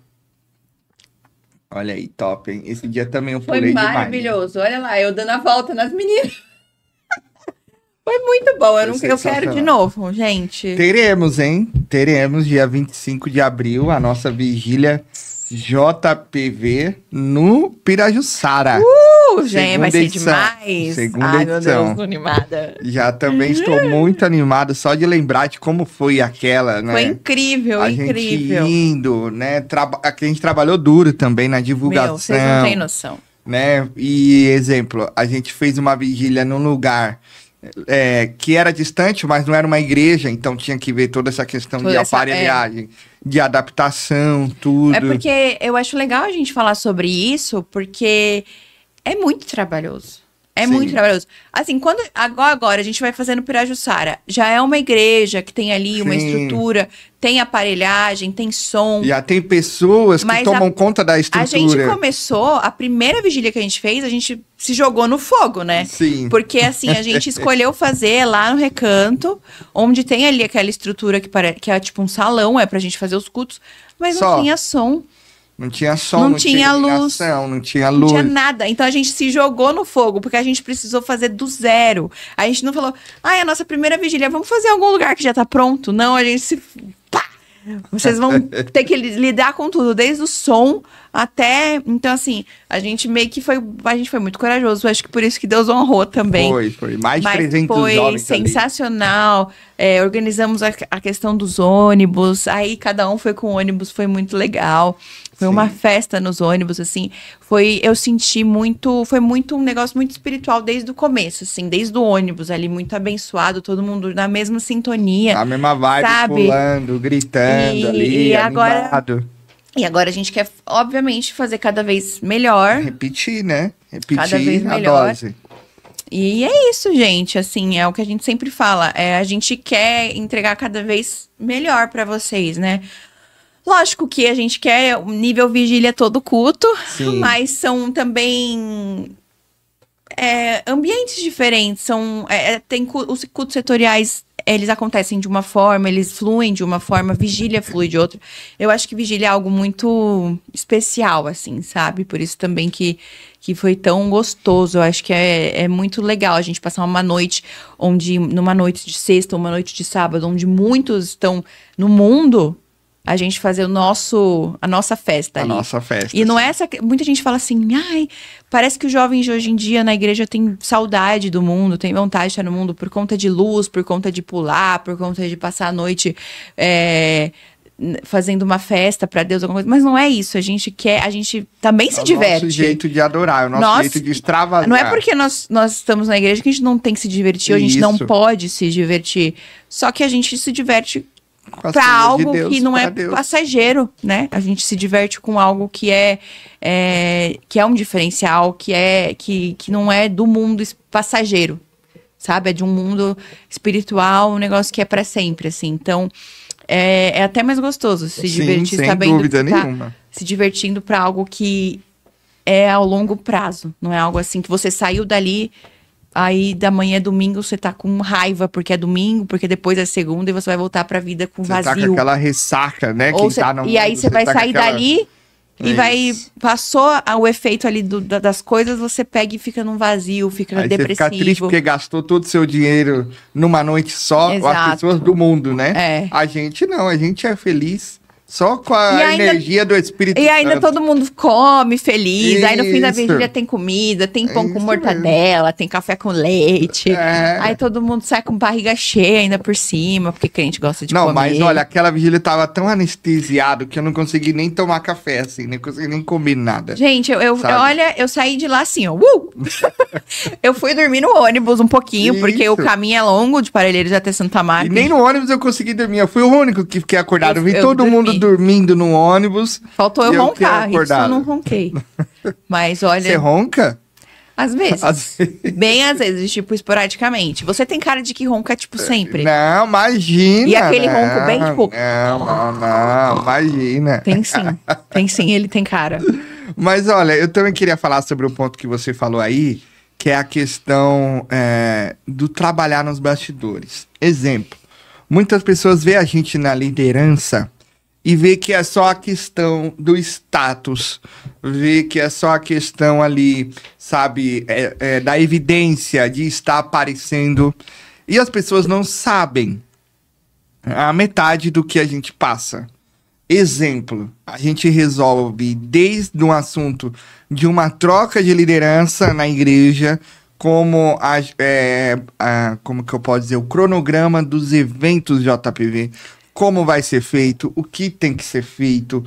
Olha aí, top, hein? Esse dia também eu Foi pulei maravilhoso. Olha lá, eu dando a volta nas meninas. Foi muito bom. Eu quero de sensacional. novo, gente. Teremos, hein? Teremos dia 25 de abril a nossa vigília JPV no Pirajussara. Gente, vai Segunda ser edição. demais. Segunda Ai, meu edição. Deus, tô animada. Já também estou muito animado só de lembrar de como foi aquela, né? Foi incrível, a incrível. gente indo, né? A gente trabalhou duro também na divulgação. Meu, vocês não têm noção. Né? E, exemplo, a gente fez uma vigília num lugar que era distante, mas não era uma igreja, então tinha que ver toda essa questão de aparelhagem, de adaptação, tudo. É porque eu acho legal a gente falar sobre isso, porque é muito trabalhoso. É Sim. muito trabalhoso. Assim, quando agora a gente vai fazer no Pirajussara, já é uma igreja que tem ali uma Sim. estrutura, tem aparelhagem, tem som. Já tem pessoas que Mas tomam conta da A estrutura. gente começou, a primeira vigília que a gente fez, a gente se jogou no fogo, né? Sim. Porque assim, a gente escolheu fazer lá no Recanto, onde tem ali aquela estrutura que é tipo um salão, é pra gente fazer os cultos, mas Só. não tinha som. Não tinha som, Não não tinha luz. iluminação, não tinha Não luz. tinha nada. Então a gente se jogou no fogo, porque a gente precisou fazer do zero. A gente não falou, a nossa primeira vigília, vamos fazer em algum lugar que já tá pronto. Não, a gente se. Pá! Vocês vão ter que lidar com tudo, desde o som até. Então, assim, a gente meio que foi. A gente foi muito corajoso. Acho que por isso que Deus honrou também. Foi. Mais de Mas 300 foi jovens ali. sensacional. Organizamos a questão dos ônibus. Aí cada um foi com ônibus, foi muito legal. Foi Sim. uma festa nos ônibus, assim. Eu senti muito. Foi muito um negócio muito espiritual desde o começo, assim, desde o ônibus ali, muito abençoado, todo mundo na mesma sintonia. A mesma vibe, sabe? pulando, gritando ali, animado. E agora a gente quer, obviamente, fazer cada vez melhor. Repetir, né? Repetir Cada vez a melhor. dose. E é isso, gente. Assim, é o que a gente sempre fala. A gente quer entregar cada vez melhor pra vocês, né? Lógico que a gente quer o nível vigília todo culto, Sim. mas são também ambientes diferentes. Tem os cultos setoriais, eles acontecem de uma forma, eles fluem de uma forma, vigília flui de outra. Eu acho que vigília é algo muito especial, assim, sabe? Por isso também que foi tão gostoso. Eu acho que é muito legal a gente passar uma noite numa noite de sexta, uma noite de sábado, onde muitos estão no mundo, a gente fazer a nossa festa ali. A nossa festa. E não é essa. Muita gente fala assim, parece que os jovens de hoje em dia na igreja têm saudade do mundo, tem vontade de estar no mundo por conta de luz, por conta de pular, por conta de passar a noite fazendo uma festa para Deus, alguma coisa. Mas não é isso. A gente também se diverte. É o nosso jeito de adorar, é o nosso jeito de extravasar. Não é porque nós estamos na igreja que a gente não tem que se divertir, ou a gente não Isso. pode se divertir. Só que a gente se diverte Com as para coisas de algo Deus, que não pra é Deus. passageiro, né? A gente se diverte com algo que é um diferencial, que não é do mundo passageiro, sabe? É de um mundo espiritual, um negócio que é para sempre, assim. Então, é até mais gostoso se Sim, divertir, sem sabendo dúvida que tá nenhuma. se divertindo para algo que é ao longo prazo. Não é algo assim que você saiu dali, aí da manhã é domingo, você tá com raiva porque é domingo, porque depois é segunda e você vai voltar pra vida com Você vazio. tá com aquela ressaca, né? Ou você- e aí você vai tá com sair aquela- dali e Isso. passou o efeito ali das coisas, você pega e fica num vazio, fica Aí você depressivo. fica triste porque gastou todo o seu dinheiro numa noite só, com as Exato. pessoas do mundo, né? É. A gente não, a gente é feliz só com a E ainda- energia do Espírito E ainda Santo. todo mundo come feliz. Aí no fim da Isso. vigília tem comida, tem pão com Isso mortadela, tem café com leite. É. Aí todo mundo sai com barriga cheia ainda por cima, porque crente gosta de Não, comer. mas olha, aquela vigília tava tão anestesiado que eu não consegui nem tomar café, assim, nem consegui nem comer nada. Gente, Sabe? eu saí de lá assim, ó. Eu fui dormir no ônibus um pouquinho, porque Isso. o caminho é longo de Parelheiros até Santa E Marta. nem no ônibus eu consegui dormir. Eu fui o único que fiquei acordado. Eu vi Eu todo dormi. mundo dormindo no ônibus. Faltou E eu eu roncar, fiquei isso eu acordado. não ronquei. Mas olha, Você ronca? Às vezes. Às vezes. Bem às vezes, tipo, esporadicamente. Você tem cara de que ronca, tipo, sempre. Não, imagina. E aquele ronco bem, tipo... Não, imagina. Tem sim, ele tem cara. Mas olha, eu também queria falar sobre o ponto que você falou aí, que é a questão do trabalhar nos bastidores. Exemplo, muitas pessoas veem a gente na liderança e vê que é só a questão do status, vê que é só a questão ali, sabe, da evidência de estar aparecendo. E as pessoas não sabem a metade do que a gente passa. Exemplo, a gente resolve desde um assunto de uma troca de liderança na igreja, como como que eu posso dizer, o cronograma dos eventos JPV, como vai ser feito, o que tem que ser feito.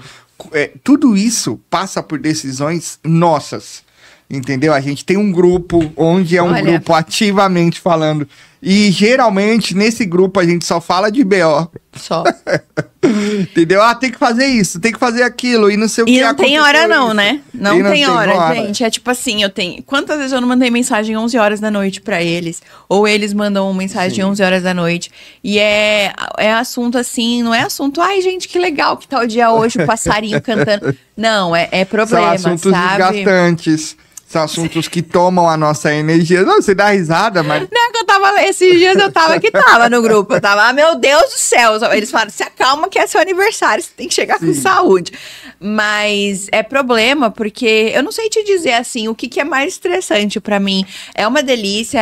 Tudo isso passa por decisões nossas, entendeu? A gente tem um grupo onde é um grupo ativamente falando. E geralmente nesse grupo a gente só fala de BO. Só. Entendeu? Tem que fazer isso, tem que fazer aquilo e não sei o que. E não tem hora não, né? Não tem hora, gente. É tipo assim, quantas vezes eu não mandei mensagem 11 horas da noite pra eles? Ou eles mandam uma mensagem 11 horas da noite. E é assunto assim, não é assunto, ai gente, que legal que tá o dia hoje, o passarinho cantando. Não, é problema, são assuntos desgastantes. São assuntos que tomam a nossa energia. Não, você dá risada, mas... Não, que eu tava... Esses dias eu tava no grupo. Eu tava, meu Deus do céu. Eles falaram, se acalma que é seu aniversário. Você tem que chegar com saúde. Mas é problema, porque... Eu não sei te dizer, assim, o que é mais estressante pra mim. É uma delícia,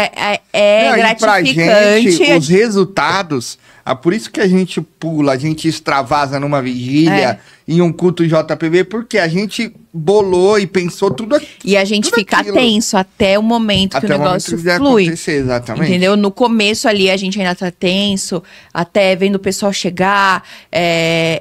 é gratificante. Pra gente, os resultados... por isso que a gente pula, a gente extravasa numa vigília, em um culto JPV, porque a gente bolou e pensou tudo aquilo. E a gente fica tenso até o momento que o negócio flui. Exatamente. Entendeu? No começo ali a gente ainda tá tenso, até vendo o pessoal chegar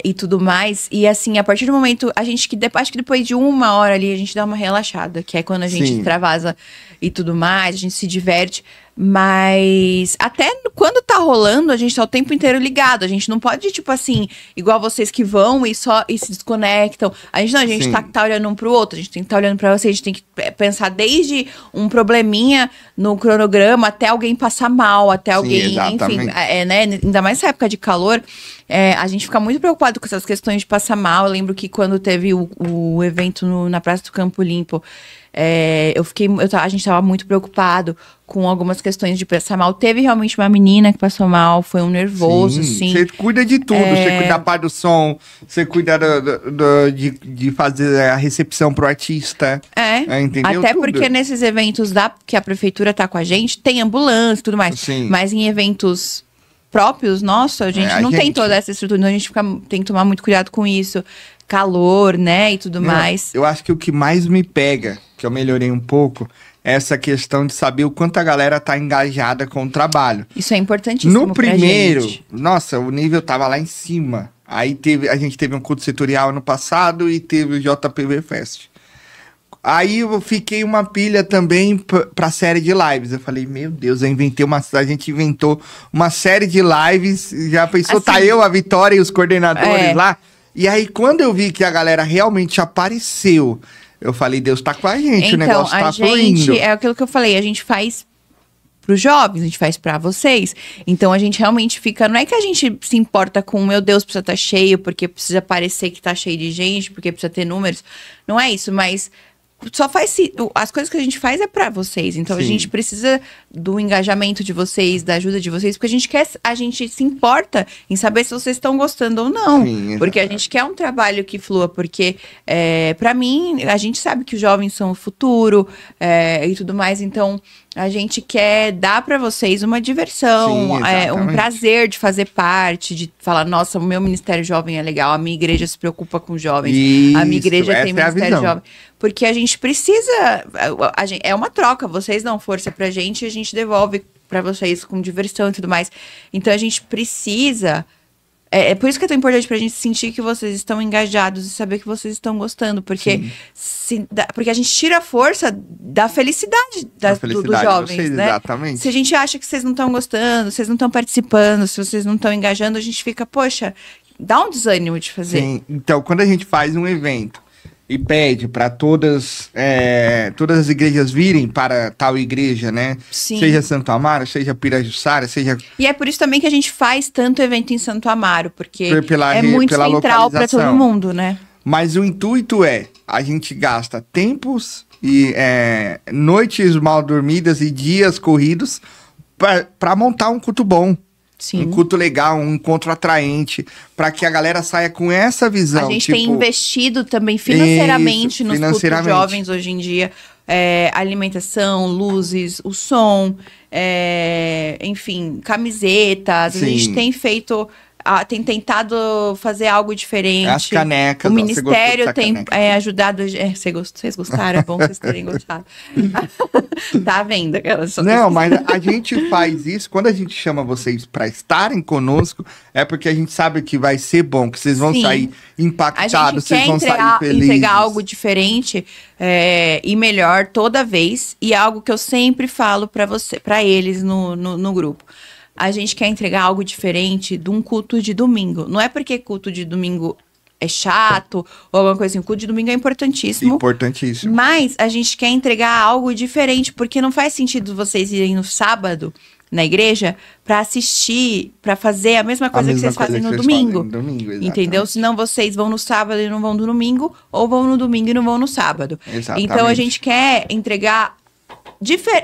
e tudo mais. E assim, a partir do momento, acho que depois de 1 hora ali, a gente dá uma relaxada, que é quando a gente extravasa e tudo mais, a gente se diverte. Mas até quando tá rolando, a gente tá o tempo inteiro ligado. A gente não pode, tipo assim, igual vocês que vão e se desconectam. A gente tá olhando um pro outro, a gente tem que estar olhando pra vocês, a gente tem que pensar desde um probleminha no cronograma até alguém passar mal, até alguém, enfim, né? Ainda mais nessa época de calor, a gente fica muito preocupado com essas questões de passar mal. Eu lembro que quando teve o evento na Praça do Campo Limpo, a gente tava muito preocupado com algumas questões de passar mal. Teve realmente uma menina que passou mal, foi um nervoso, assim. Você cuida de tudo, você cuida da parte do som, você cuida de fazer a recepção pro artista. Entendeu? Até tudo. Porque nesses eventos que a prefeitura tá com a gente, tem ambulância e tudo mais. Sim. Mas em eventos próprios, nossa, a gente não tem toda essa estrutura, então a gente tem que tomar muito cuidado com isso. Calor, né, e tudo mais. Eu acho que o que mais me pega, que eu melhorei um pouco, é essa questão de saber o quanto a galera tá engajada com o trabalho. Isso é importantíssimo. No primeiro, nossa, o nível tava lá em cima. Aí a gente teve um culto setorial ano passado e teve o JPV Fest. Aí eu fiquei uma pilha também pra série de lives. Eu falei, meu Deus, a gente inventou uma série de lives. Já pensou, assim, tá eu, a Vitória e os coordenadores lá? E aí, quando eu vi que a galera realmente apareceu, eu falei, Deus tá com a gente, o negócio tá fluindo. É aquilo que eu falei, a gente faz pros jovens, a gente faz pra vocês. Então, a gente realmente fica... Não é que a gente se importa com, meu Deus, precisa estar cheio, porque precisa parecer que tá cheio de gente, porque precisa ter números. Não é isso, mas... as coisas que a gente faz é pra vocês. Então a gente precisa do engajamento de vocês, da ajuda de vocês, porque a gente se importa em saber se vocês estão gostando ou não. Porque a gente quer um trabalho que flua, porque pra mim, a gente sabe que os jovens são o futuro e tudo mais, então a gente quer dar pra vocês uma diversão, um prazer de fazer parte, de falar, nossa, o meu Ministério Jovem é legal, a minha igreja se preocupa com jovens, a minha igreja tem Ministério Jovem. Porque a gente precisa, é uma troca, vocês dão força pra gente e a gente devolve pra vocês com diversão e tudo mais. Então a gente precisa, por isso que é tão importante pra gente sentir que vocês estão engajados e saber que vocês estão gostando, porque, porque a gente tira a força da felicidade dos jovens, né? Exatamente. Se a gente acha que vocês não estão gostando, vocês não estão participando, se vocês não estão engajando, a gente fica, poxa, dá um desânimo de fazer. Sim, então quando a gente faz um evento e pede para todas as igrejas virem para tal igreja, né? Sim. Seja Santo Amaro, seja Pirajussara, seja... E é por isso também que a gente faz tanto evento em Santo Amaro, porque Pela é muito pela central para todo localização. mundo, né? Mas o intuito a gente gasta tempos e noites mal dormidas e dias corridos para montar um culto bom. Sim. Um culto legal, um encontro atraente, para que a galera saia com essa visão. A gente tem investido também financeiramente nos cultos financeiramente. jovens hoje em dia. Alimentação, luzes, o som, enfim, camisetas. Sim. A gente tem feito... tem tentado fazer algo diferente. As canecas. O ó, Ministério você tem caneca. ajudado. Vocês gostaram? É bom vocês terem gostado. Tá vendo? Não, mas a gente faz isso. Quando a gente chama vocês para estarem conosco, é porque a gente sabe que vai ser bom, que vocês vão Sim. sair A impactados, gente vocês quer vão sair felizes. entregar algo diferente e melhor toda vez. E é algo que eu sempre falo para eles no grupo. A gente quer entregar algo diferente de um culto de domingo. Não é porque culto de domingo é chato ou alguma coisa assim. O culto de domingo é importantíssimo. Importantíssimo. Mas a gente quer entregar algo diferente, porque não faz sentido vocês irem no sábado na igreja para assistir, para fazer a mesma coisa que vocês fazem no domingo. Entendeu? Senão vocês vão no sábado e não vão no domingo, ou vão no domingo e não vão no sábado. Exatamente. Então a gente quer entregar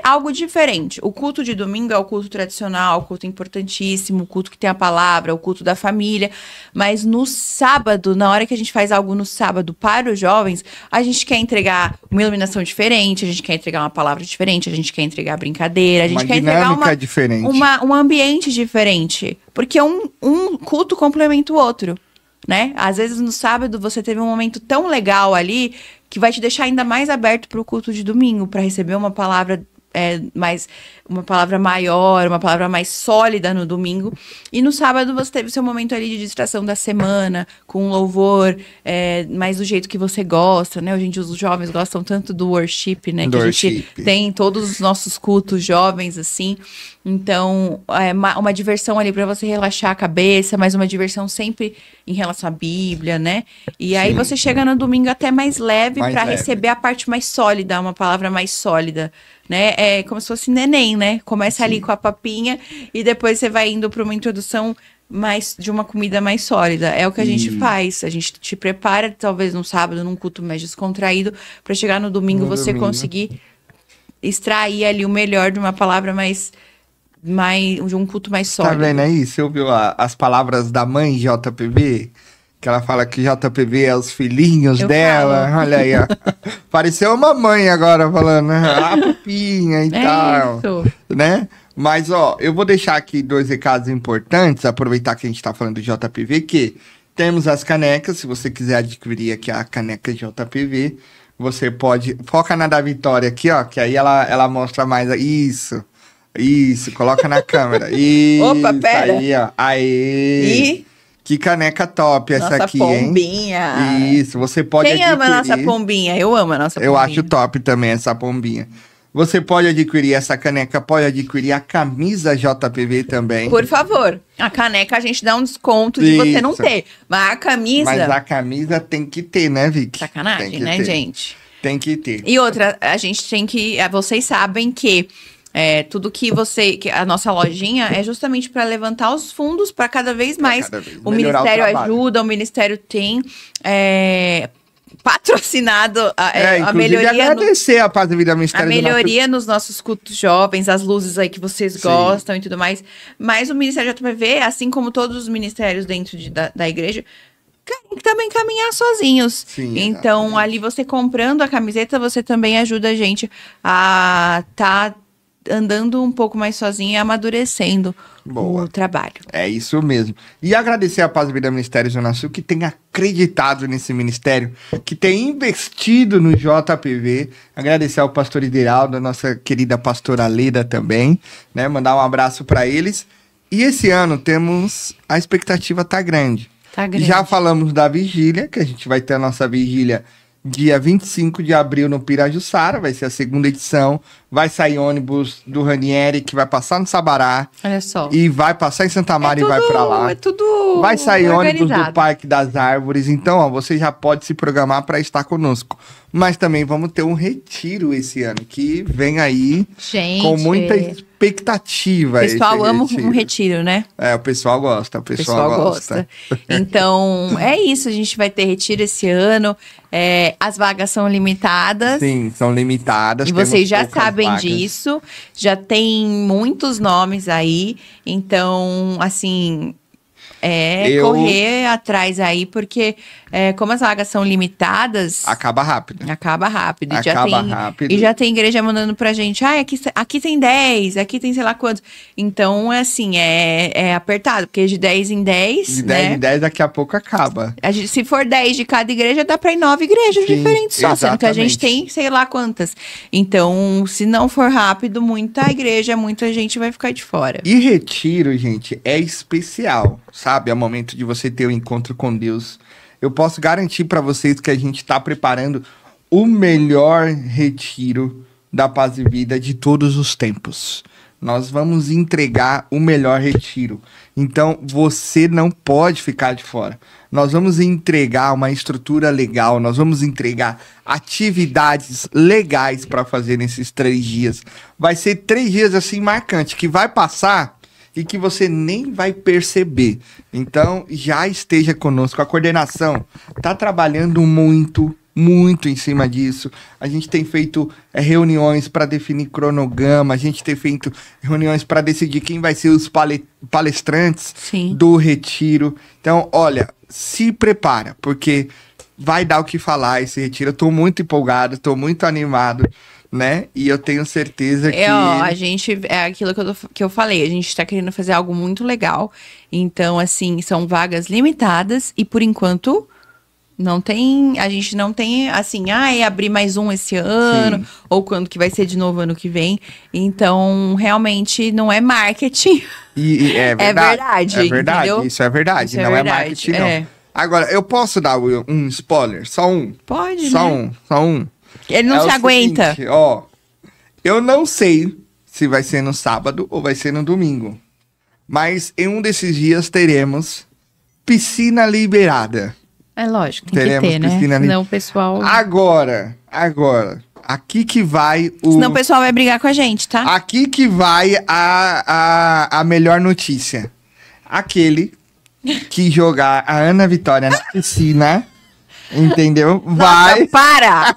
algo diferente. O culto de domingo é o culto tradicional, o culto importantíssimo, o culto que tem a palavra, o culto da família. Mas no sábado, na hora que a gente faz algo no sábado para os jovens, a gente quer entregar uma iluminação diferente, a gente quer entregar uma palavra diferente, a gente quer entregar brincadeira, a gente quer entregar diferente. um ambiente diferente. Porque um culto complementa o outro, né? Às vezes no sábado você teve um momento tão legal ali que vai te deixar ainda mais aberto para o culto de domingo, para receber uma palavra uma palavra maior, uma palavra mais sólida no domingo. E no sábado você teve seu momento ali de distração da semana, com um louvor, mais do jeito que você gosta, né? Hoje em dia os jovens gostam tanto do worship, né? Que a gente tem em todos os nossos cultos jovens, assim. Então, uma diversão ali para você relaxar a cabeça, mas uma diversão sempre em relação à Bíblia, né? E aí você chega no domingo até mais leve para receber a parte mais sólida, uma palavra mais sólida, né? É como se fosse neném, né? Começa ali com a papinha e depois você vai indo para uma introdução mais de uma comida mais sólida. É o que a gente faz. A gente te prepara, talvez no sábado, num culto mais descontraído, para chegar no domingo você conseguir extrair ali o melhor de uma palavra de um culto mais sólido. Tá vendo aí? Você ouviu as palavras da mãe JPV? Que ela fala que JPV é os filhinhos dela. Falo. Olha aí, ó. Pareceu uma mãe agora falando, a papinha e tal. Isso. Né? Mas, ó, eu vou deixar aqui 2 recados importantes, aproveitar que a gente tá falando do JPV, que temos as canecas, se você quiser adquirir aqui a caneca JPV, você pode... Foca na da Vitória aqui, ó, que aí ela mostra mais... Isso, coloca na câmera. Isso, opa, pera. Aí, ó. Aê! E... Que caneca top essa nossa aqui, pombinha. hein? Isso, você pode Quem adquirir. ama a nossa pombinha? Eu amo a nossa pombinha. Eu acho top também essa pombinha. Você pode adquirir essa caneca, pode adquirir a camisa JPV também. Por favor. A caneca a gente dá um desconto de você não ter. Mas a camisa... Mas a camisa tem que ter, né, Vicky? Sacanagem, né, ter. gente? Tem que ter. E outra, a gente tem que... Vocês sabem que tudo que a nossa lojinha é justamente para levantar os fundos para cada vez mais. O Ministério ajuda, o Ministério tem patrocinado a melhoria. Agradecer a Paz da Vida Ministério. A melhoria nos nossos cultos jovens, as luzes aí que vocês gostam e tudo mais. Mas o Ministério JPV, assim como todos os ministérios dentro da igreja, querem também caminhar sozinhos. Sim, então, exatamente. ali você comprando a camiseta, você também ajuda a gente a andando um pouco mais sozinho e amadurecendo o trabalho. É isso mesmo. E agradecer a Paz da Vida Ministério Zona Sul, que tem acreditado nesse ministério, que tem investido no JPV. Agradecer ao pastor Ideraldo, a nossa querida pastora Leda também, né? Mandar um abraço para eles. E esse ano a expectativa tá grande. Tá grande. Já falamos da vigília, que a gente vai ter a nossa vigília dia 25 de abril no Pirajussara, vai ser a segunda edição. Vai sair ônibus do Ranieri, que vai passar no Sabará. Olha só. E vai passar em Santa Maria e vai pra lá. É tudo vai sair ônibus organizado. do Parque das Árvores. Então, ó, você já pode se programar para estar conosco. Mas também vamos ter um retiro esse ano, que vem aí Gente, com muita expectativa. o pessoal esse ama retiro. um retiro, né? É, o pessoal gosta, o pessoal gosta. Então, é isso. A gente vai ter retiro esse ano. As vagas são limitadas. Sim, são limitadas. E vocês já poucas sabem vagas. disso. Já tem muitos nomes aí. Então, assim, correr atrás aí, porque como as vagas são limitadas, Acaba rápido. acaba rápido. E Acaba rápido. E já tem igreja mandando pra gente, aqui tem 10, aqui tem sei lá quantos. Então, assim, é apertado, porque de 10 em 10, De 10 né? em 10 daqui a pouco acaba. Se for 10 de cada igreja, dá pra ir 9 igrejas Sim, diferentes só, sendo que a gente exatamente. tem sei lá quantas. Então, se não for rápido, muita igreja, muita gente vai ficar de fora. E retiro, gente, é especial, sabe? É o momento de você ter o encontro com Deus. Eu posso garantir para vocês que a gente está preparando o melhor retiro da Paz e Vida de todos os tempos. Nós vamos entregar o melhor retiro. Então, você não pode ficar de fora. Nós vamos entregar uma estrutura legal, nós vamos entregar atividades legais para fazer nesses 3 dias. Vai ser 3 dias assim marcantes, que vai passar e que você nem vai perceber. Então, já esteja conosco. A coordenação está trabalhando muito em cima disso. A gente tem feito reuniões para definir cronograma, a gente tem feito reuniões para decidir quem vai ser os palestrantes Sim. do retiro. Então, olha, se prepara, porque vai dar o que falar esse retiro. Eu tô muito empolgado, tô muito animado, né? E eu tenho certeza que... A gente, é aquilo que eu falei, a gente tá querendo fazer algo muito legal. Então, assim, são vagas limitadas e, por enquanto, a gente não tem, assim, abrir mais um esse ano, Sim. ou quando que vai ser de novo ano que vem. Então, realmente, não é marketing. E é verdade. É verdade, entendeu? Isso é verdade. Isso é não verdade, é marketing, não. é. Agora, eu posso dar um spoiler? Só um. Pode, Só né? um. Ele não É se o aguenta. seguinte, ó, eu não sei se vai ser no sábado ou vai ser no domingo. Mas em um desses dias teremos piscina liberada. É lógico, tem Teremos que ter, né? piscina Senão o pessoal... Agora, aqui que vai Senão o pessoal vai brigar com a gente, tá? Aqui que vai a melhor notícia. Aquele que jogar a Ana Vitória na piscina, entendeu? Nossa, para!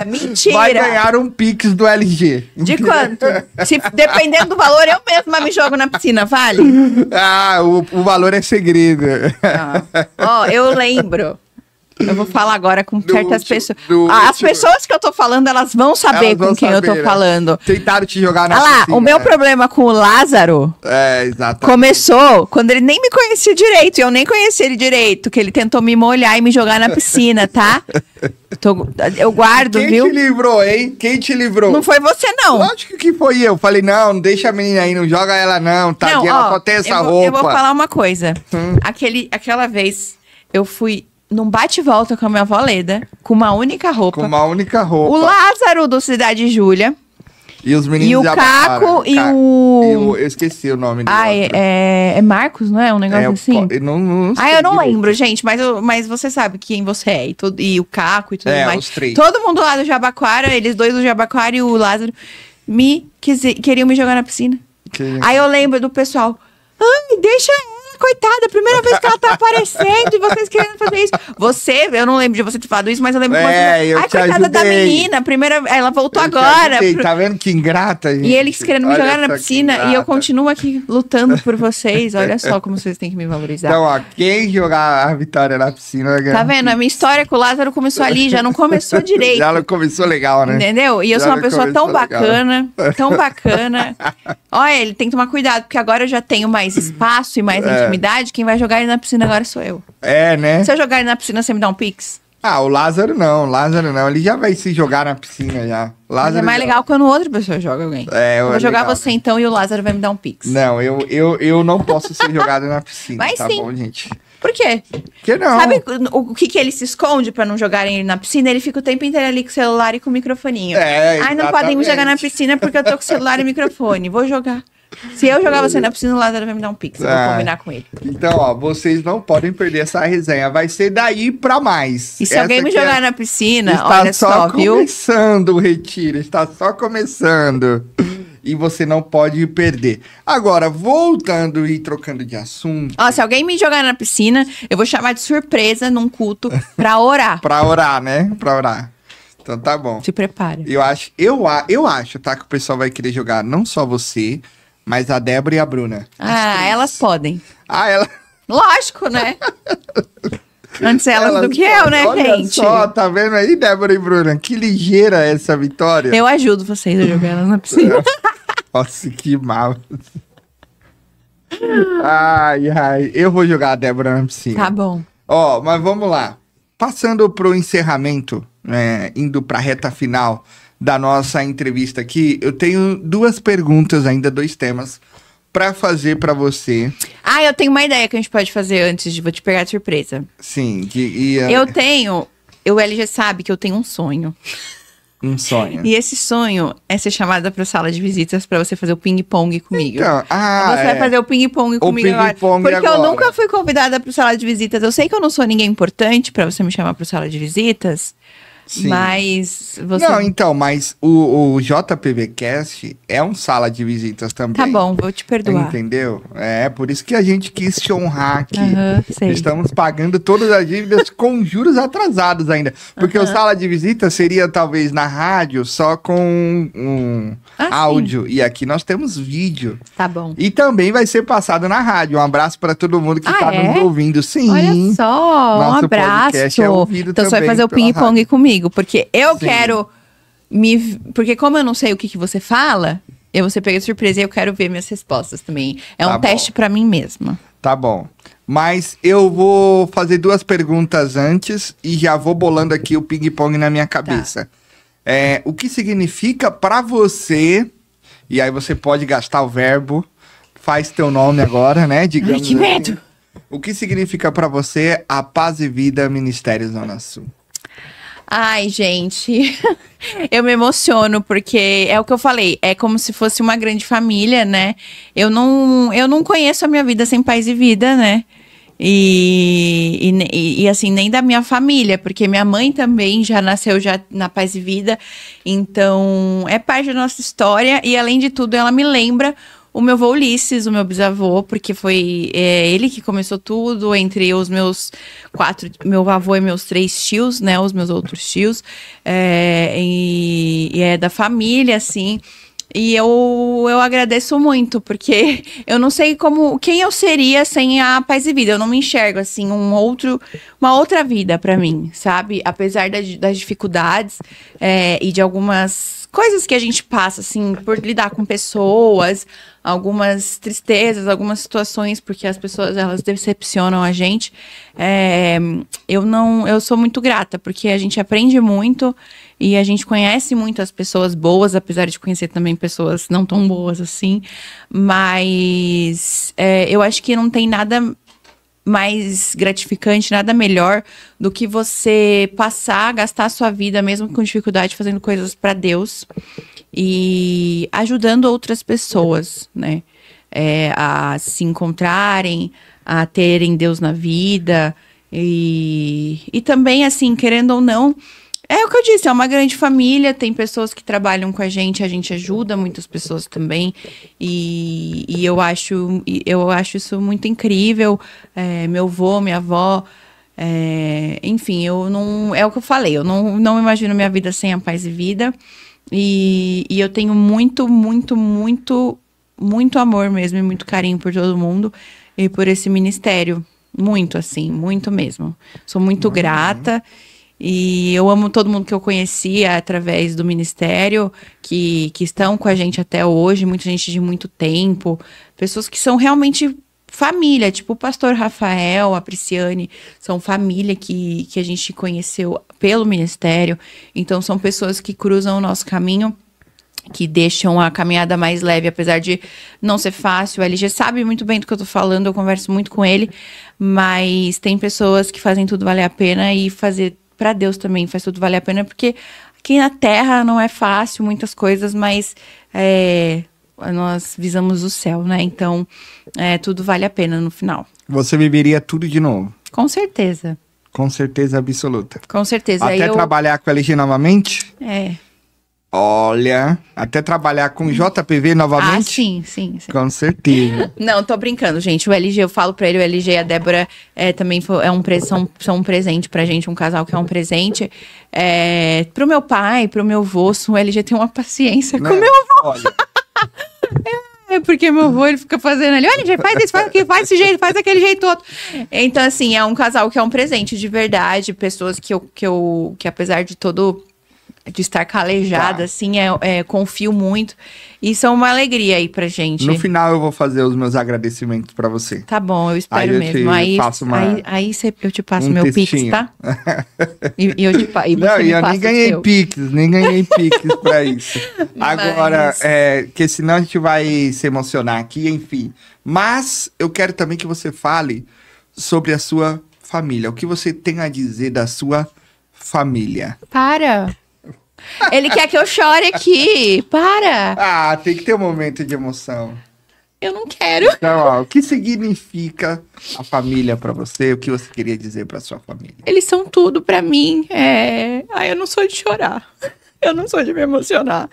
Mentira! Vai ganhar um Pix do LG. De quanto? Dependendo do valor, eu mesma me jogo na piscina, vale? Ah, o valor é segredo. Ó, eu lembro. Eu vou falar agora com certas pessoas. As último. pessoas que eu tô falando, elas vão saber Elas vão com quem eu tô saber, né? falando. Tentaram te jogar na Olha lá, piscina. o meu problema com o Lázaro Exatamente. começou quando ele nem me conhecia direito. E eu nem conhecia ele direito. Que ele tentou me molhar e me jogar na piscina, tá? Eu guardo, Quem viu? te livrou, hein? Quem te livrou? Não foi você, não. Lógico que foi eu. Falei, não deixa a menina aí, não joga ela não. Tadinha, ela só tem essa roupa. Eu vou falar uma coisa. Aquela vez, eu fui num bate-volta com a minha avó Leda, com uma única roupa. Com uma única roupa. O Lázaro doCidade Júlia. E os meninos E o já Caco passaram. e o... Eu esqueci o nome do É Marcos, não é? Um negócio assim? Eu não sei Eu não direito. lembro, gente, mas você sabe quem você é. E o Caco e tudo mais. Os 3. Todo mundo lá do Jabaquara, eles dois do Jabaquara e o Lázaro, queriam me jogar na piscina. Aí eu lembro do pessoal, deixa ela, coitada, primeira vez que ela tá aparecendo e vocês querendo fazer isso. Eu não lembro de você ter falado isso, mas eu lembro que você... eu te coitada da ajudei. menina, ela voltou Eu te agora. ajudei, Tá vendo que ingrata, gente? E eles querendo me Olha jogar na só que piscina e eu ingrata. continuo aqui lutando por vocês. Olha só como vocês têm que me valorizar. Então, ó, quem jogar a Vitória na piscina... vai ganhar Tá um vendo? A minha história com o Lázaro começou ali, já não começou direito. Já não começou legal, né? Entendeu? E eu Já sou uma não pessoa tão começou legal. bacana. Olha, ele tem que tomar cuidado, porque agora eu já tenho mais espaço e mais intimidade. Quem vai jogar ele na piscina agora sou eu. É, né? Se eu jogar ele na piscina, você me dá um pix? O Lázaro não. Ele já vai se jogar na piscina já. Mas é mais legal quando outra pessoa joga alguém. Eu vou jogar legal, você né? então e o Lázaro vai me dar um pix. Não, eu não posso ser jogado na piscina, Vai tá sim. bom, gente? Por quê? Que não? Sabe o que ele se esconde pra não jogarem ele na piscina? Ele fica o tempo inteiro ali com o celular e com o microfoninho. Ai, não podem me jogar na piscina porque eu tô com o celular e microfone. Vou jogar. Se eu jogar você na piscina, o Lázaro vai me dar um pix. Eu vou combinar com ele. Então, ó, vocês não podem perder essa resenha. Vai ser daí pra mais. E se alguém me jogar na piscina, está olha só, viu? Está começando o retiro. Está só começando. E você não pode perder. Agora, voltando e trocando de assunto. Ó, se alguém me jogar na piscina, eu vou chamar de surpresa num culto pra orar. Pra orar, né? Pra orar. Então tá bom. Se prepara. Eu acho, tá? Que o pessoal vai querer jogar não só você, mas a Débora e a Bruna. Elas podem. Ela... Lógico, né? Antes elas do que eu, né, olha gente? Só, tá vendo aí, Débora e Bruna? Que ligeira essa vitória. Eu ajudo vocês a jogar elas na piscina. Nossa, que mal. Ai. Eu vou jogar a Débora na piscina. Tá bom. Ó, mas vamos lá. Passando pro encerramento, indo pra reta final da nossa entrevista aqui, eu tenho 2 perguntas ainda, 2 temas pra fazer pra você. Eu tenho uma ideia que a gente pode fazer antes de vou te pegar de surpresa. Sim. O LG sabe que eu tenho um sonho. Um sonho. E esse sonho é ser chamada pra sala de visitas pra você fazer o ping-pong comigo. Então, você vai fazer o ping-pong comigo agora. Porque eu nunca fui convidada pra sala de visitas. Eu sei que eu não sou ninguém importante pra você me chamar pra sala de visitas. Sim. Mas você... Não, então, mas o JPVcast é um sala de visitas também. Tá bom, vou te perdoar. Entendeu? É, por isso que a gente quis te honrar aqui. Sei. Estamos pagando todas as dívidas com juros atrasados ainda. Porque o sala de visita seria, talvez, na rádio, só com um áudio. Sim. E aqui nós temos vídeo. Tá bom. E também vai ser passado na rádio. Um abraço para todo mundo que está nos ouvindo. Sim. Olha só, Nosso um abraço. Então você vai fazer o ping-pong comigo. Porque eu quero Porque como eu não sei o que você fala, eu vou ser pega de surpresa e eu quero ver minhas respostas também. É um teste pra mim mesma. Tá bom. Mas eu vou fazer 2 perguntas antes e já vou bolando aqui o ping-pong na minha cabeça. Tá. O que significa pra você, e aí você pode gastar o verbo, faz teu nome agora, né? Digamos. Ai, que medo! Assim. O que significa pra você a Paz e Vida Ministério Zona Sul? Ai, gente, eu me emociono, porque é o que eu falei, é como se fosse uma grande família, né? Eu não conheço a minha vida sem Paz e Vida, né? E assim, nem da minha família, porque minha mãe também já nasceu já na Paz e Vida, então é parte da nossa história, e além de tudo, ela me lembra o meu avô Ulisses, o meu bisavô, porque foi ele que começou tudo, entre os meus 4, meu avô e meus 3 tios, né, os meus outros tios, e é da família, assim, e eu agradeço muito, porque eu não sei quem eu seria sem a Paz e Vida, eu não me enxergo, assim, uma outra vida pra mim, sabe, apesar das dificuldades e de algumas coisas que a gente passa, assim, por lidar com pessoas, algumas tristezas, algumas situações, porque as pessoas, elas decepcionam a gente. Eu sou muito grata, porque a gente aprende muito e a gente conhece muitas pessoas boas, apesar de conhecer também pessoas não tão boas assim, mas eu acho que não tem nada mais gratificante, nada melhor do que você gastar a sua vida, mesmo com dificuldade, fazendo coisas para Deus e ajudando outras pessoas, né? A se encontrarem, a terem Deus na vida e também, assim, querendo ou não, é o que eu disse, é uma grande família, tem pessoas que trabalham com a gente ajuda muitas pessoas também, e eu acho isso muito incrível, meu avô, minha avó, enfim, é o que eu falei, eu não imagino minha vida sem a Paz e Vida, e eu tenho muito, muito, muito, muito amor mesmo, e muito carinho por todo mundo, e por esse ministério, muito assim, muito mesmo, sou muito grata. E eu amo todo mundo que eu conheci através do ministério, que estão com a gente até hoje, muita gente de muito tempo, pessoas que são realmente família, tipo o pastor Rafael, a Prisciane, são família que a gente conheceu pelo ministério, então são pessoas que cruzam o nosso caminho que deixam a caminhada mais leve, apesar de não ser fácil. O LG sabe muito bem do que eu tô falando, eu converso muito com ele, mas tem pessoas que fazem tudo valer a pena, e fazer pra Deus também faz tudo valer a pena, porque aqui na Terra não é fácil muitas coisas, mas nós visamos o céu, né? Então, tudo vale a pena no final. Você viveria tudo de novo? Com certeza. Com certeza absoluta. Com certeza. Até trabalhar com a LG novamente? Olha, até trabalhar com JPV novamente? Ah, sim. Com certeza. Não, tô brincando, gente. O LG, eu falo pra ele, o LG e a Débora também são um presente pra gente, um casal que é um presente. Pro meu pai, pro meu avô, o LG tem uma paciência com o meu avô. Olha. Porque meu avô, ele fica fazendo ali, olha, faz isso, faz aquilo, faz desse jeito, faz daquele jeito outro. Então, assim, é um casal que é um presente de verdade, pessoas que apesar de estar calejada, assim, confio muito. E são uma alegria aí pra gente. No final eu vou fazer os meus agradecimentos pra você. Tá bom, eu espero mesmo. Aí eu te passo meu textinho. Pix, tá? e eu nem ganhei Pix pra isso. Agora, que senão a gente vai se emocionar aqui, enfim. Mas eu quero também que você fale sobre a sua família. O que você tem a dizer da sua família? Para! Ele quer que eu chore aqui. Para! Ah, tem que ter um momento de emoção. Eu não quero. Então, ó, o que significa a família pra você? O que você queria dizer pra sua família? Eles são tudo pra mim. Eu não sou de chorar. Eu não sou de me emocionar.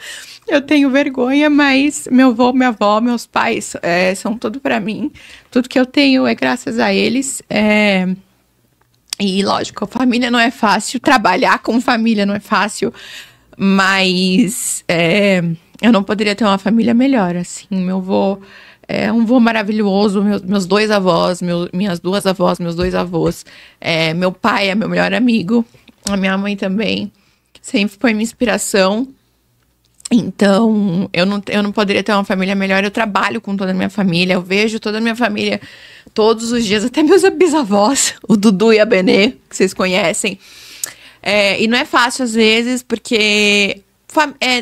Eu tenho vergonha, mas meu avô, minha avó, meus pais são tudo pra mim. Tudo que eu tenho é graças a eles. E, lógico, a família não é fácil. Trabalhar com família não é fácil. Mas eu não poderia ter uma família melhor, assim. Meu avô é um avô maravilhoso. Meus dois avós, minhas duas avós, meus dois avós. Meu pai é meu melhor amigo. A minha mãe também. Sempre foi minha inspiração. Então, eu não poderia ter uma família melhor. Eu trabalho com toda a minha família. Eu vejo toda a minha família todos os dias. Até meus bisavós, o Dudu e a Benê, que vocês conhecem. E não é fácil às vezes, porque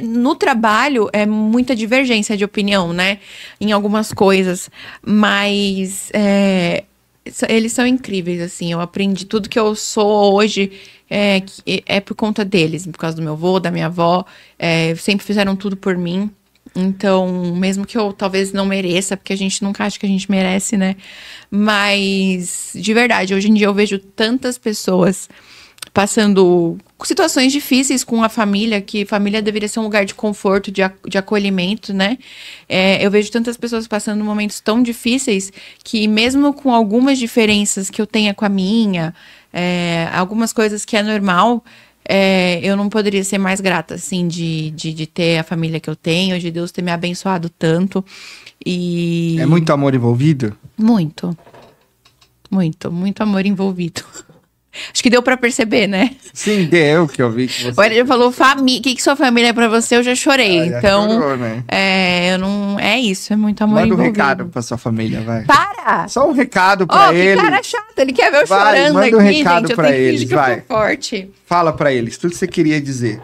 no trabalho é muita divergência de opinião, né? Em algumas coisas. Mas eles são incríveis, assim. Eu aprendi tudo que eu sou hoje por conta deles. Por causa do meu avô, da minha avó. Sempre fizeram tudo por mim. Então, mesmo que eu talvez não mereça, porque a gente nunca acha que a gente merece, né? Mas, de verdade, hoje em dia eu vejo tantas pessoas passando situações difíceis com a família, que família deveria ser um lugar de conforto, de acolhimento, né? Eu vejo tantas pessoas passando momentos tão difíceis que mesmo com algumas diferenças que eu tenha com a minha, algumas coisas que é normal, eu não poderia ser mais grata, assim, de ter a família que eu tenho, de Deus ter me abençoado tanto. E... É muito amor envolvido? Muito. Muito, muito amor envolvido. Acho que deu pra perceber, né? Sim, deu, que eu vi que você... O Ed já falou, o que sua família é pra você? Eu já chorei. Então, chorou, né? eu não... É isso, é muito amor envolvido. Manda um recado pra sua família, vai. Para! Só um recado pra ele. Que cara chato, ele quer ver eu chorando manda aqui, um recado gente. pra Eu tenho que eles, fingir que eu tô forte. Fala pra eles, tudo que você queria dizer.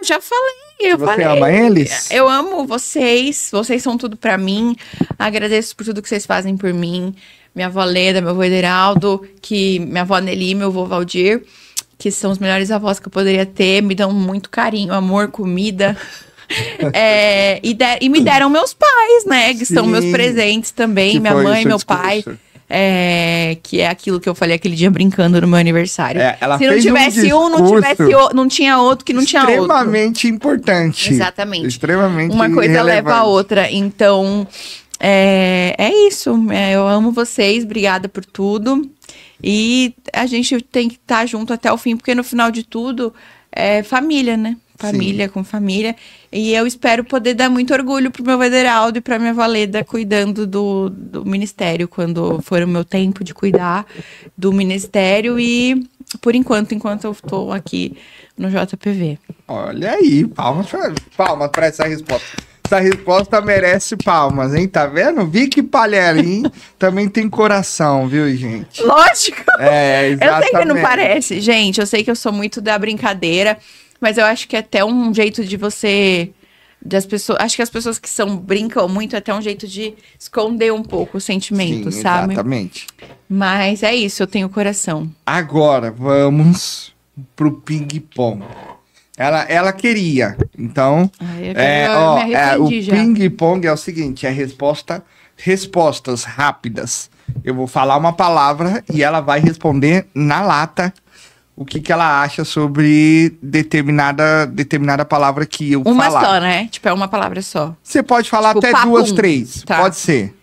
Já falei, Você ama eles? Eu amo vocês são tudo pra mim. Agradeço por tudo que vocês fazem por mim. Minha avó Leda, meu avô Ederaldo, minha avó Nelly, meu avô Valdir, que são os melhores avós que eu poderia ter, me dão muito carinho, amor, comida. E me deram meus pais, né? Que são meus presentes também, minha mãe, meu pai. Que é aquilo que eu falei aquele dia brincando no meu aniversário. Se não tivesse não tinha outro que não tinha outro. Extremamente importante. Exatamente. Extremamente uma coisa relevante. leva a outra. Então, é isso. Eu amo vocês. Obrigada por tudo. E a gente tem que estar junto até o fim, porque no final de tudo, é família, né? Família com família. E eu espero poder dar muito orgulho pro meu Ederaldo e pra minha Valeda cuidando do ministério, quando for o meu tempo de cuidar do ministério. E, por enquanto eu tô aqui no JPV. Olha aí, palmas pra essa resposta. Essa resposta merece palmas, hein? Tá vendo? Vicky Palharim também tem coração, viu, gente? Lógico! Exatamente. Eu sei que não parece. Gente, eu sei que eu sou muito da brincadeira, mas eu acho que é até um jeito de você das pessoas. Acho que as pessoas que brincam muito é até um jeito de esconder um pouco o sentimento, Sim, sabe? exatamente. Mas é isso, eu tenho coração. Agora, vamos pro ping-pong. Ela queria, então... Ai, eu me arrependi o já. ping-pong é o seguinte, é respostas rápidas. Eu vou falar uma palavra e ela vai responder na lata o que ela acha sobre determinada palavra que eu Uma falar. só, né? Tipo, é uma palavra só. Você pode falar Tipo, até papum. 2, 3. Tá. Pode ser.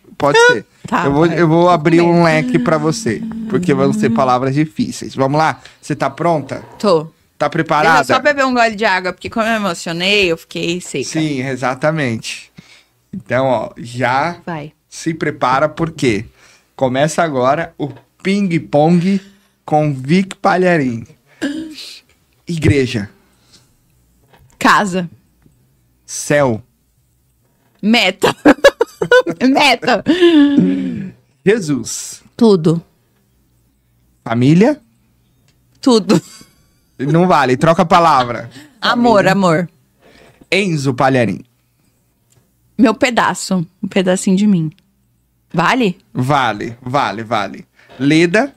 Tá, eu vou tô abrir com um medo. leque pra você, porque vão ser palavras difíceis. Vamos lá? Você tá pronta? Tô. Tá Deixa preparada? eu só beber um gole de água, porque como eu emocionei, eu fiquei seca. Sim, exatamente. Então, ó, já Vai. se prepara porque começa agora o ping-pong com Vic Palharim. Igreja, Casa. céu, Meta. Meta. Jesus, Tudo. família, Tudo. não vale, troca a palavra. Amor, amor. Enzo Palharim. Meu pedaço. Um pedacinho de mim. Vale? Vale. Leda,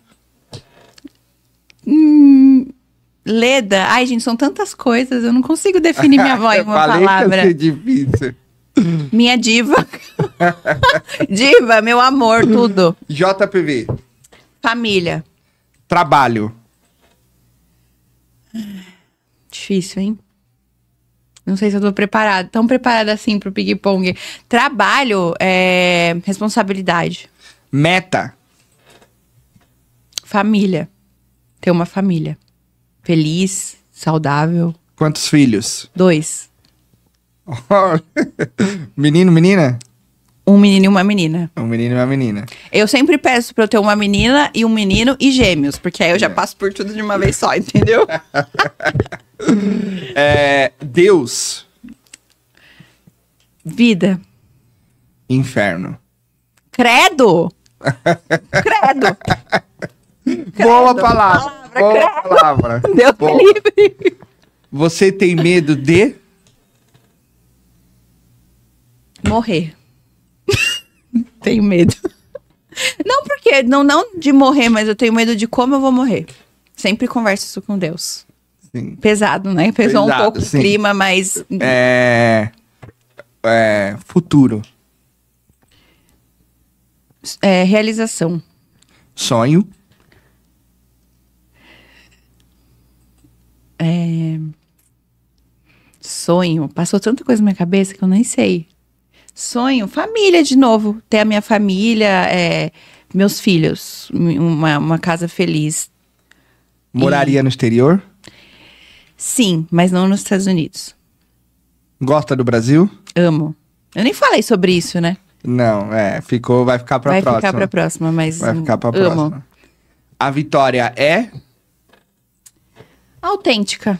Leda. Ai, gente, são tantas coisas. Eu não consigo definir minha avó em eu uma falei palavra. que ia ser difícil. Minha diva. Diva, meu amor, tudo. JPV, Família. trabalho, Difícil, hein? Não sei se eu tô preparada. Tão preparada assim pro ping-pong. Trabalho é responsabilidade. meta, Família. Ter uma família. Feliz, saudável. quantos filhos? 2. Menino, menina? Um menino e uma menina. Um menino e uma menina. Eu sempre peço pra eu ter uma menina e um menino e gêmeos. Porque aí eu já passo por tudo de uma vez só, entendeu? Deus, Vida. inferno. Credo! Credo! Boa palavra. Boa credo. palavra. Deus Boa. me livre! Você tem medo de? Morrer. Tenho medo. Não porque, não de morrer, mas eu tenho medo de como eu vou morrer. Sempre converso isso com Deus. Sim. Pesado, né? Pesou Pesado, um pouco sim. o clima, mas Futuro, realização. sonho, Sonho. Passou tanta coisa na minha cabeça que eu nem sei. Sonho, família de novo. Ter a minha família, meus filhos. Uma casa feliz. moraria no exterior, Sim, mas não nos Estados Unidos. gosta do Brasil? Amo. Eu nem falei sobre isso, né? Não, vai ficar pra Vai próxima. ficar pra próxima, mas Vai ficar pra amo. próxima. A vitória é Autêntica.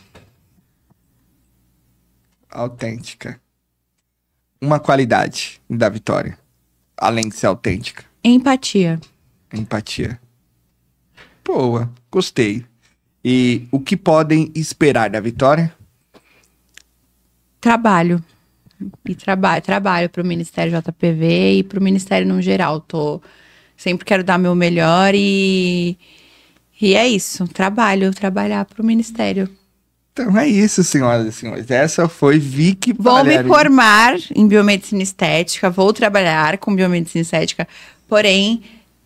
autêntica. Uma qualidade da vitória, além de ser autêntica. Empatia. Empatia. Boa, gostei. E o que podem esperar da vitória? Trabalho. E trabalho pro Ministério JPV e pro Ministério no geral. Sempre quero dar meu melhor e é isso. Trabalhar pro Ministério. Então é isso, senhoras e senhores. Essa foi Vic Vou me Palharim. formar em biomedicina estética, vou trabalhar com biomedicina estética, porém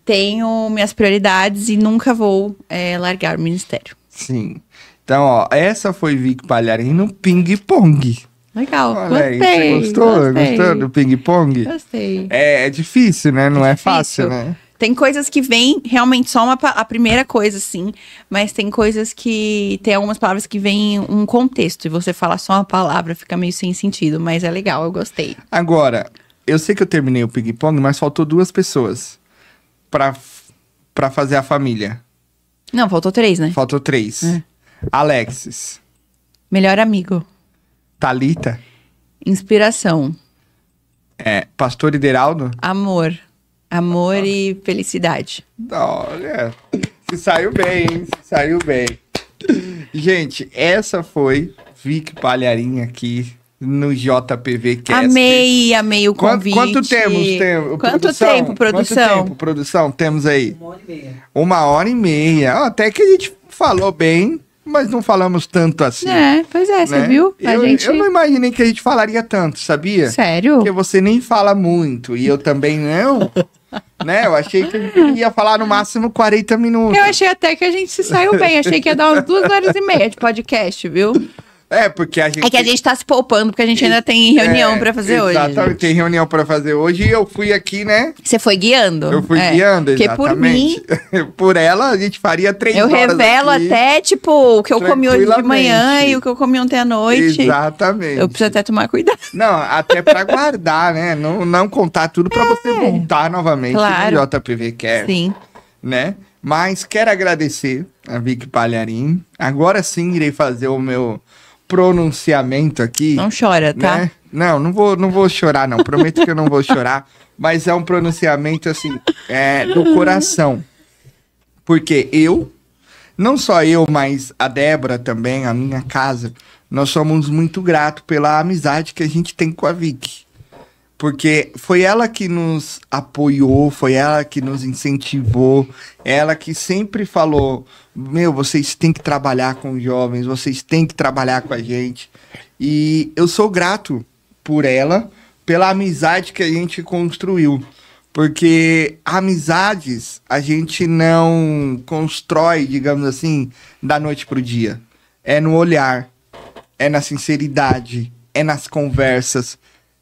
tenho minhas prioridades e nunca vou largar o Ministério. Sim. Então, ó, essa foi Vic Palharim no ping-pong. Legal, Olha aí, gostei. você gostou? Gostei. Gostou do ping-pong? Gostei. É difícil, né? Não é difícil. fácil, né? Tem coisas que vêm realmente só a primeira coisa, sim. Mas tem coisas que... Tem algumas palavras que vêm um contexto. E você falar só uma palavra fica meio sem sentido. Mas é legal, eu gostei. Agora, eu sei que eu terminei o ping-pong, mas faltou 2 pessoas pra fazer a família. Não, faltou 3, né? Faltou 3. Alexis, Melhor amigo. Thalita, Inspiração. Pastor Ideraldo. Amor. Amor e felicidade. Olha, se saiu bem, hein? Se saiu bem. Gente, essa foi Vic Palharim aqui no JPV Cast. Amei o convite. Quanto temos? Quanto tempo, produção? Quanto tempo, produção, temos aí? 1h30. 1h30. Até que a gente falou bem, mas não falamos tanto assim. Pois é, você né? viu? Eu não imaginei que a gente falaria tanto, sabia? Sério? Porque você nem fala muito, e eu também não. Né? Eu achei que a gente ia falar no máximo 40 minutos. Eu achei até que a gente se saiu bem. Achei que ia dar umas 2h30 de podcast, viu? Porque a gente... É que a gente tá se poupando, porque a gente ainda tem reunião pra fazer hoje. Exatamente, tem reunião pra fazer hoje e eu fui aqui, né? Você foi guiando? Eu fui guiando, Porque por mim... por ela, a gente faria 3 horas Eu revelo aqui, até, tipo, o que eu comi hoje de manhã tranquilamente. e o que eu comi ontem à noite. Exatamente. Eu preciso até tomar cuidado. Não, até pra guardar, né? Não contar tudo pra você voltar novamente Claro. no JPV Cast, Sim. né? Mas quero agradecer a Vicky Palharim. Agora sim irei fazer o meu pronunciamento aqui. Não chora, tá? Né? Não vou chorar, não. Prometo que eu não vou chorar. Mas é um pronunciamento, assim, do coração. Porque não só eu, mas a Débora também, a minha casa, nós somos muito gratos pela amizade que a gente tem com a Vicky. Porque foi ela que nos apoiou, foi ela que nos incentivou, ela que sempre falou, vocês têm que trabalhar com os jovens, vocês têm que trabalhar com a gente. E eu sou grato por ela, pela amizade que a gente construiu. Porque amizades a gente não constrói, digamos assim, da noite pro dia. É no olhar, é na sinceridade, é nas conversas.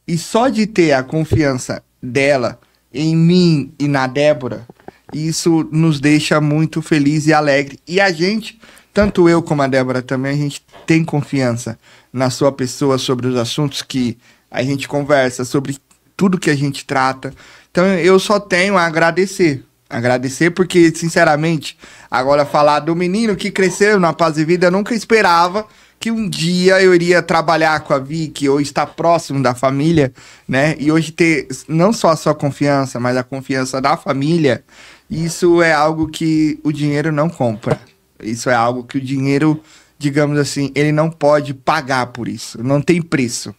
E só de ter a confiança dela em mim e na Débora, isso nos deixa muito feliz e alegre. E a gente, tanto eu como a Débora também, a gente tem confiança na sua pessoa sobre os assuntos que a gente conversa, sobre tudo que a gente trata. Então eu só tenho a agradecer. Agradecer porque, sinceramente, agora falar do menino que cresceu na Paz e Vida, eu nunca esperava que um dia eu iria trabalhar com a Vicky ou estar próximo da família, né? E hoje ter não só a sua confiança, mas a confiança da família, isso é algo que o dinheiro não compra. Isso é algo que o dinheiro, digamos assim, ele não pode pagar por isso. Não tem preço.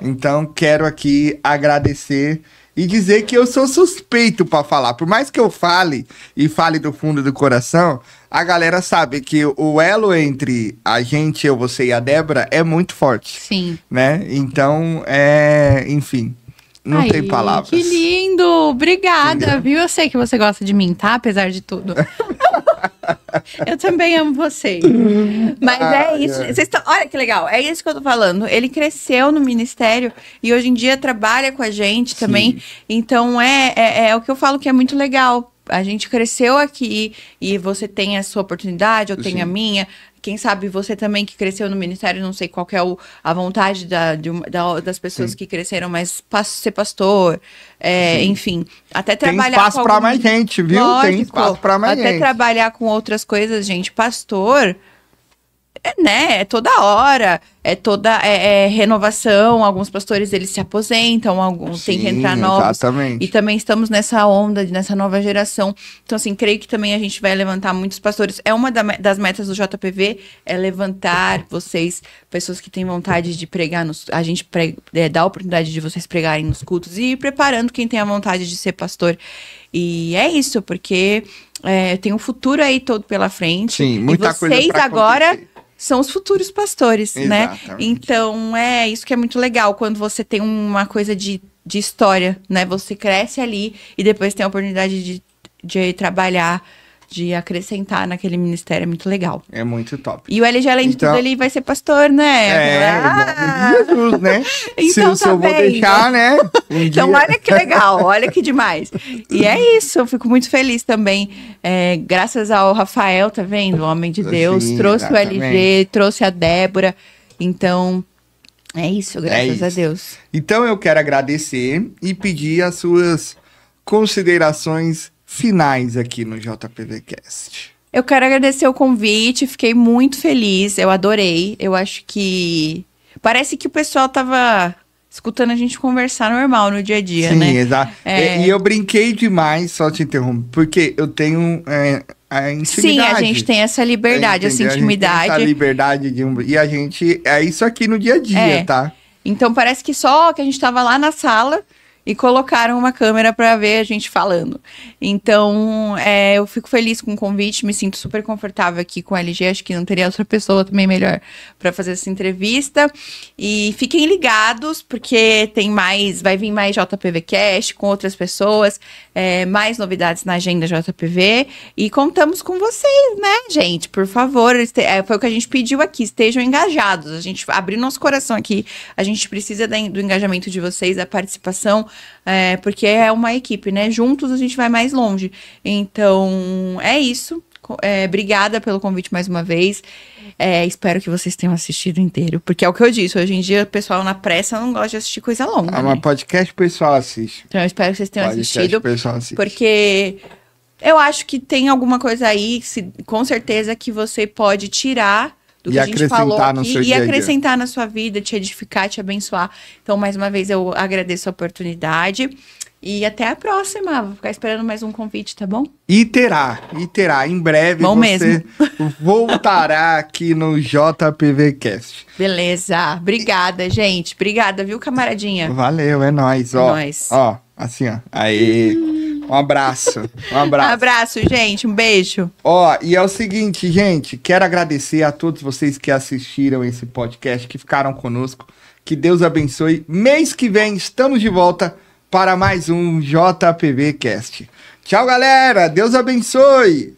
Então, quero aqui agradecer e dizer que eu sou suspeito para falar. Por mais que eu fale e fale do fundo do coração, a galera sabe que o elo entre a gente, eu, você e a Débora é muito forte. Sim. Né? Então, enfim, não tem palavras. Que lindo! Obrigada, viu? Eu sei que você gosta de mim, tá? Apesar de tudo. Eu também amo vocês. Mas é isso. Olha que legal. É isso que eu tô falando. Ele cresceu no ministério e hoje em dia trabalha com a gente também. Então é o que eu falo que é muito legal. A gente cresceu aqui e você tem a sua oportunidade, eu tenho a minha. Quem sabe você também que cresceu no ministério, não sei qual que é a vontade das pessoas que cresceram, mas ser pastor, enfim, até trabalhar tem espaço para mais gente, viu? Lógico, tem espaço para mais gente. Até trabalhar com outras coisas, gente. Pastor, né? É toda hora, é renovação. Alguns pastores eles se aposentam, alguns têm que entrar novos. Exatamente. E também estamos nessa onda, nessa nova geração. Então, assim, creio que também a gente vai levantar muitos pastores. É uma das metas do JPV, é levantar vocês, pessoas que têm vontade de pregar. A gente dá a oportunidade de vocês pregarem nos cultos e ir preparando quem tem a vontade de ser pastor. E é isso, porque tem um futuro aí todo pela frente. Sim, muita coisa vocês pra agora acontecer. São os futuros pastores, Exatamente. né? Então, é isso que é muito legal, quando você tem uma coisa de história, né? Você cresce ali e depois tem a oportunidade de trabalhar, de acrescentar naquele ministério, é muito legal. É muito top. E o LG, além de tudo, ele vai ser pastor, né? Em nome de Jesus, né? Então, se eu vou deixar, né? Então, olha que legal, olha que demais. E é isso, eu fico muito feliz também. Graças ao Rafael, tá vendo? O homem de Deus, Sim, trouxe exatamente. o LG, trouxe a Débora. Então, é isso, graças a Deus. Então, eu quero agradecer e pedir as suas considerações finais aqui no JPVcast. Eu quero agradecer o convite, fiquei muito feliz, eu adorei. Eu acho que parece que o pessoal tava escutando a gente conversar normal no dia a dia, né? Sim, exato. E eu brinquei demais, só te interrompo, porque eu tenho a intimidade. Sim, a gente tem essa liberdade, essa intimidade. A gente tem essa liberdade e a gente... É isso aqui no dia a dia, tá? Então parece que só que a gente tava lá na sala e colocaram uma câmera para ver a gente falando. Então, eu fico feliz com o convite, me sinto super confortável aqui com a LG, acho que não teria outra pessoa também melhor para fazer essa entrevista. E fiquem ligados, porque vai vir mais JPV Cast com outras pessoas, mais novidades na agenda JPV, e contamos com vocês, né, gente? Por favor, foi o que a gente pediu aqui, estejam engajados, a gente abriu nosso coração aqui, a gente precisa do engajamento de vocês, da participação, porque é uma equipe, né? Juntos a gente vai mais longe. Então, é isso. Obrigada pelo convite mais uma vez. Espero que vocês tenham assistido inteiro, porque é o que eu disse, hoje em dia o pessoal na pressa não gosta de assistir coisa longa, né? Mas podcast o pessoal assiste. Então eu espero que vocês tenham assistido, O pessoal assiste. porque eu acho que tem alguma coisa aí, com certeza, que você pode tirar do que a gente falou aqui e acrescentar na sua vida, te edificar, te abençoar. Então, mais uma vez, eu agradeço a oportunidade. E até a próxima. Vou ficar esperando mais um convite, tá bom? E terá. Em breve bom você mesmo. voltará aqui no JPV Cast. Beleza. Obrigada, gente. Obrigada, viu, camaradinha? Valeu, é nóis. É Ó, nóis. ó, assim, ó. Aê. Um abraço. Abraço, gente. Um beijo. Ó, e é o seguinte, gente. Quero agradecer a todos vocês que assistiram esse podcast, que ficaram conosco. Que Deus abençoe. Mês que vem estamos de volta para mais um JPV Cast. Tchau, galera. Deus abençoe.